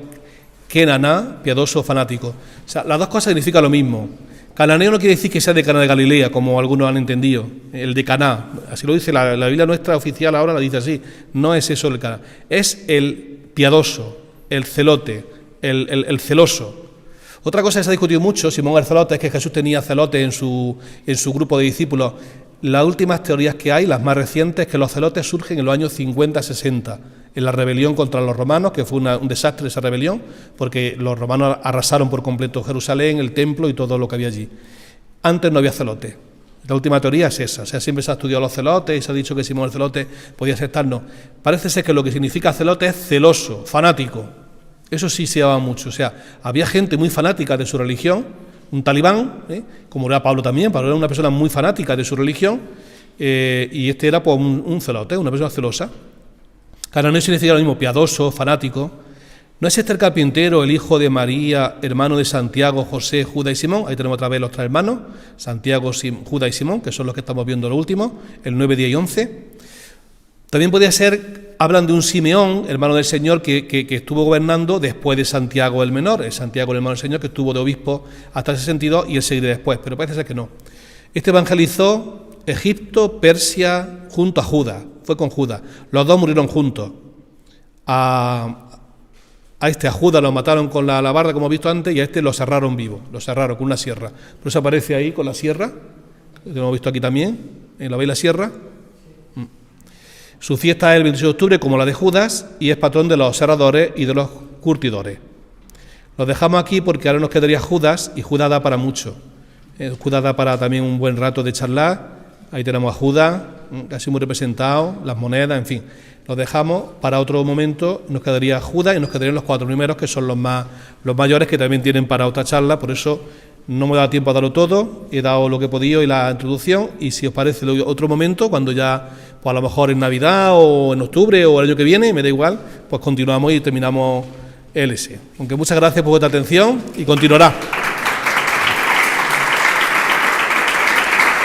Kenaná, piadoso, fanático. O sea, las dos cosas significan lo mismo. Cananeo no quiere decir que sea de Caná de Galilea, como algunos han entendido, el de Caná, así lo dice la Biblia nuestra oficial ahora, la dice así, no es eso el Caná, es el piadoso, el celote, el celoso. Otra cosa que se ha discutido mucho, Simón el celote, es que Jesús tenía celotes en su grupo de discípulos. Las últimas teorías que hay, las más recientes, es que los celotes surgen en los años 50-60, en la rebelión contra los romanos, que fue un desastre esa rebelión, porque los romanos arrasaron por completo Jerusalén, el templo y todo lo que había allí. Antes no había celotes. La última teoría es esa, o sea, siempre se ha estudiado los celotes y se ha dicho que Simón el celote podía ser tal, no. Parece ser que lo que significa celote es celoso, fanático. Eso sí se daba mucho, o sea, había gente muy fanática de su religión, un talibán, como era Pablo también. Pablo era una persona muy fanática de su religión, y este era pues un celote, una persona celosa. Cananeo significa lo mismo, piadoso, fanático. ¿No es este el carpintero, el hijo de María, hermano de Santiago, José, Judas y Simón? Ahí tenemos otra vez los tres hermanos, Santiago, Judas y Simón, que son los que estamos viendo lo último, el 9, 10 y 11. También podría ser, hablan de un Simeón, hermano del Señor, que estuvo gobernando después de Santiago el menor, el Santiago el hermano del Señor, que estuvo de obispo hasta el 62 y él seguirá después, pero parece ser que no. Este evangelizó Egipto, Persia, junto a Judas, fue con Judas. Los dos murieron juntos. A Judas lo mataron con la alabarda, como hemos visto antes, y a este lo cerraron vivo, lo cerraron con una sierra. Por eso aparece ahí con la sierra, que lo hemos visto aquí también, ¿la veis la sierra? Su fiesta es el 28 de octubre, como la de Judas, y es patrón de los serradores y de los curtidores. Los dejamos aquí porque ahora nos quedaría Judas, y Judas da para mucho. Judas da para también un buen rato de charlar. Ahí tenemos a Judas, casi muy representado, las monedas, en fin. Los dejamos para otro momento, nos quedaría Judas y nos quedarían los cuatro primeros, que son los mayores, que también tienen para otra charla. Por eso no me he dado tiempo a darlo todo, he dado lo que he podido y la introducción, y si os parece otro momento, cuando ya, pues a lo mejor en Navidad o en octubre o el año que viene, me da igual, pues continuamos y terminamos el ese. Aunque muchas gracias por vuestra atención y continuará.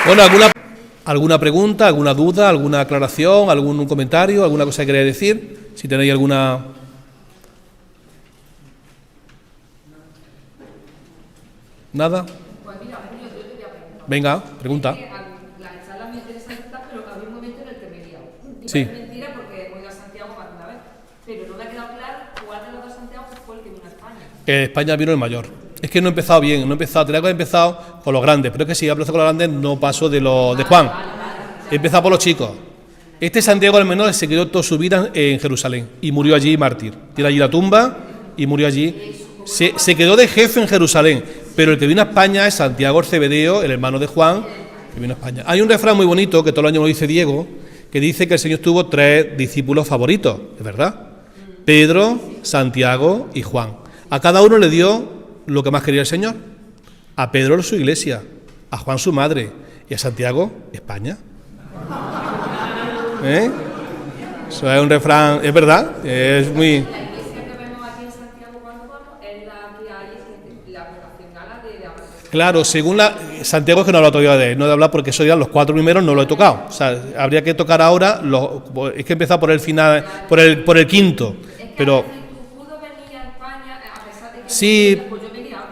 Bueno, ¿alguna pregunta, alguna duda, alguna aclaración, algún comentario, alguna cosa que queráis decir? Si tenéis alguna... ¿Nada? Pues mira, yo te voy a preguntar. Venga, pregunta. Las charlas me interesan, pero había un momento en el que me he liado. Y Sí. parece mentira porque hemos ido a Santiago más de una vez, pero no me ha quedado claro cuál de los dos Santiago fue el que vino a España. España vino el mayor. Es que no he empezado bien, tenía que haber empezado con los grandes, pero es que si he empezado con los grandes no paso de los de Juan. He empezado por los chicos. Este Santiago el menor se quedó toda su vida en Jerusalén y murió allí mártir. Tiene allí la tumba y murió allí. Se quedó de jefe en Jerusalén, pero el que vino a España es Santiago el Cebedeo, el hermano de Juan, que vino a España. Hay un refrán muy bonito que todo el año lo dice Diego, que dice que el Señor tuvo tres discípulos favoritos, ¿es verdad? Pedro, Santiago y Juan. A cada uno le dio lo que más quería el Señor. A Pedro su iglesia, a Juan su madre y a Santiago España. Eso es un refrán, es verdad, es muy... La iglesia que vemos aquí en Santiago cuando vamos es la que hay, la vocacional de... Claro, según Santiago es que no habla todavía de él, no de hablar porque eso ya los cuatro primeros no lo he tocado. O sea, habría que tocar ahora, es que he empezado por el final, por el quinto, pero... Sí,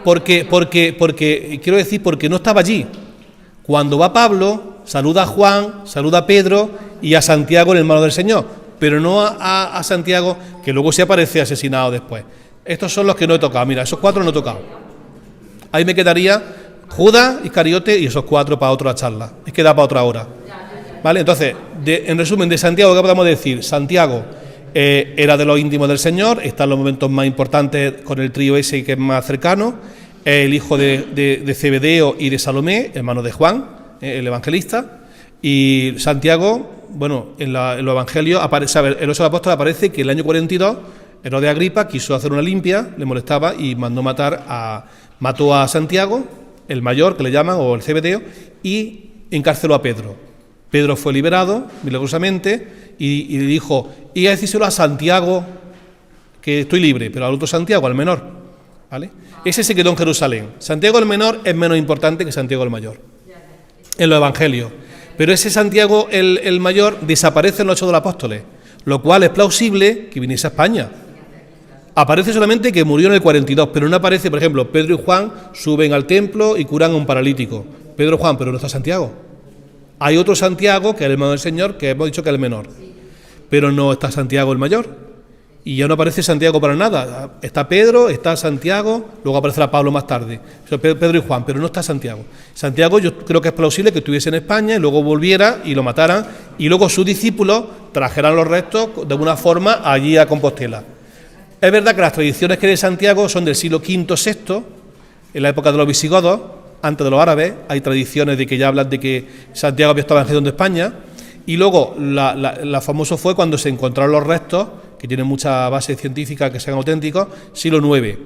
porque quiero decir, porque no estaba allí. Cuando va Pablo, saluda a Juan, saluda a Pedro y a Santiago, el hermano del Señor, pero no a Santiago, que luego se aparece asesinado después. Estos son los que no he tocado. Mira, esos cuatro no he tocado. Ahí me quedaría Judas, Iscariote y esos cuatro para otra charla. Es que da para otra hora. ¿Vale? Entonces, en resumen, de Santiago, ¿qué podemos decir? Santiago era de los íntimos del Señor, está en los momentos más importantes con el trío ese que es más cercano, el hijo de Cebedeo y de Salomé, hermano de Juan, el evangelista, y Santiago, bueno, en los evangelios aparece, en los apóstoles aparece que el año 42 Herodes Agripa quiso hacer una limpia, le molestaba y mató a Santiago, el mayor que le llaman, o el Cebedeo, y encarceló a Pedro. Pedro fue liberado milagrosamente y le dijo, y a decírselo a Santiago que estoy libre, pero al otro Santiago, al menor, ¿vale? Ese se quedó en Jerusalén. Santiago el menor es menos importante que Santiago el mayor en los evangelios, pero ese Santiago el mayor desaparece en los Hechos de los Apóstoles. lo cual es plausible que viniese a España. Aparece solamente que murió en el 42, pero no aparece, por ejemplo, Pedro y Juan suben al templo y curan a un paralítico. Pedro y Juan, pero no está Santiago. Hay otro Santiago, que es el hermano del Señor, que hemos dicho que es el menor, pero no está Santiago el mayor. Y ya no aparece Santiago para nada. Está Pedro, está Santiago, luego aparecerá Pablo más tarde. Pedro y Juan, pero no está Santiago. Santiago yo creo que es plausible que estuviese en España y luego volviera y lo mataran y luego sus discípulos trajeran los restos de alguna forma allí a Compostela. Es verdad que las tradiciones que hay de Santiago son del siglo V, VI, en la época de los visigodos, antes de los árabes. Hay tradiciones de que ya hablan de que Santiago había estado evangelizando España. Y luego, la famoso fue cuando se encontraron los restos, que tienen mucha base científica, que sean auténticos, siglo IX.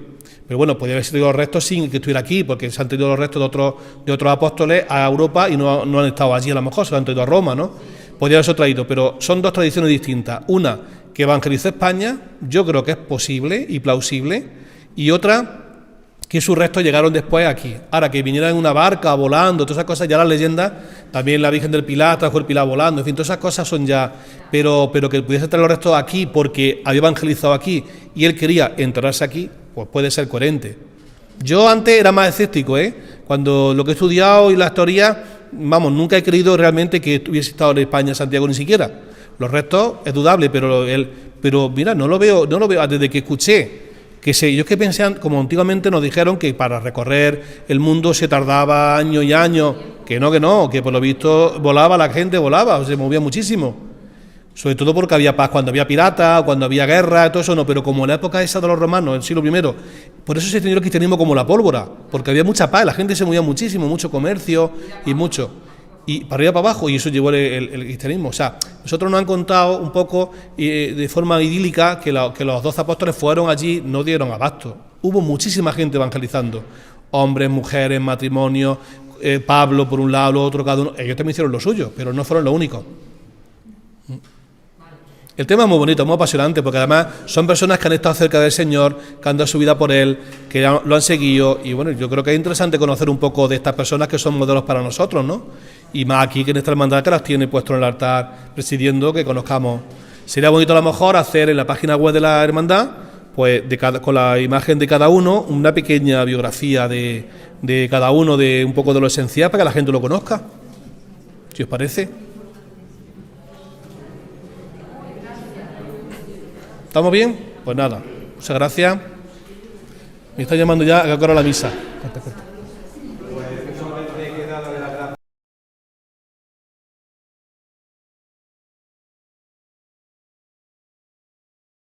Pero bueno, podría haber sido los restos sin que estuviera aquí, porque se han traído los restos de otros apóstoles a Europa y no han estado allí a lo mejor, se lo han traído a Roma, ¿no? Podría haberse traído, pero son dos tradiciones distintas. Una, que evangelizó España, yo creo que es posible y plausible, y otra, que sus restos llegaron después aquí. Ahora, que vinieran en una barca, volando, todas esas cosas, ya las leyendas, también la Virgen del Pilar trajo el Pilar volando, en fin, todas esas cosas son ya, pero que pudiese traer los restos aquí porque había evangelizado aquí y él quería enterrarse aquí, pues puede ser coherente. Yo antes era más escéptico, cuando lo que he estudiado y las teorías, vamos, nunca he creído realmente que hubiese estado en España, Santiago, ni siquiera. Los restos es dudable, pero mira, no lo veo desde que escuché. Yo es que pensé, como antiguamente nos dijeron que para recorrer el mundo se tardaba años y años, que por lo visto la gente volaba, se movía muchísimo. Sobre todo porque había paz, cuando había piratas, cuando había guerra, todo eso no, pero como en la época esa de los romanos, el siglo I, por eso se entendió el cristianismo como la pólvora, porque había mucha paz, la gente se movía muchísimo, mucho comercio y mucho. Y para arriba para abajo, y eso llevó el cristianismo. O sea, nosotros nos han contado un poco de forma idílica que los 12 apóstoles fueron allí, no dieron abasto. Hubo muchísima gente evangelizando, hombres, mujeres, matrimonios, Pablo por un lado, lo otro, cada uno. Ellos también hicieron lo suyo, pero no fueron los únicos. El tema es muy bonito, muy apasionante, porque además son personas que han estado cerca del Señor, que han dado su vida por Él, que lo han seguido, y bueno, yo creo que es interesante conocer un poco de estas personas que son modelos para nosotros, ¿no? Y más aquí que en esta hermandad que las tiene puesto en el altar presidiendo, que conozcamos. Sería bonito a lo mejor hacer en la página web de la hermandad, pues con la imagen de cada uno, una pequeña biografía de cada uno, de un poco de lo esencial, para que la gente lo conozca. ¿Si os parece? ¿Estamos bien? Pues nada, muchas gracias. Me están llamando ya a que ahora la misa. Corta.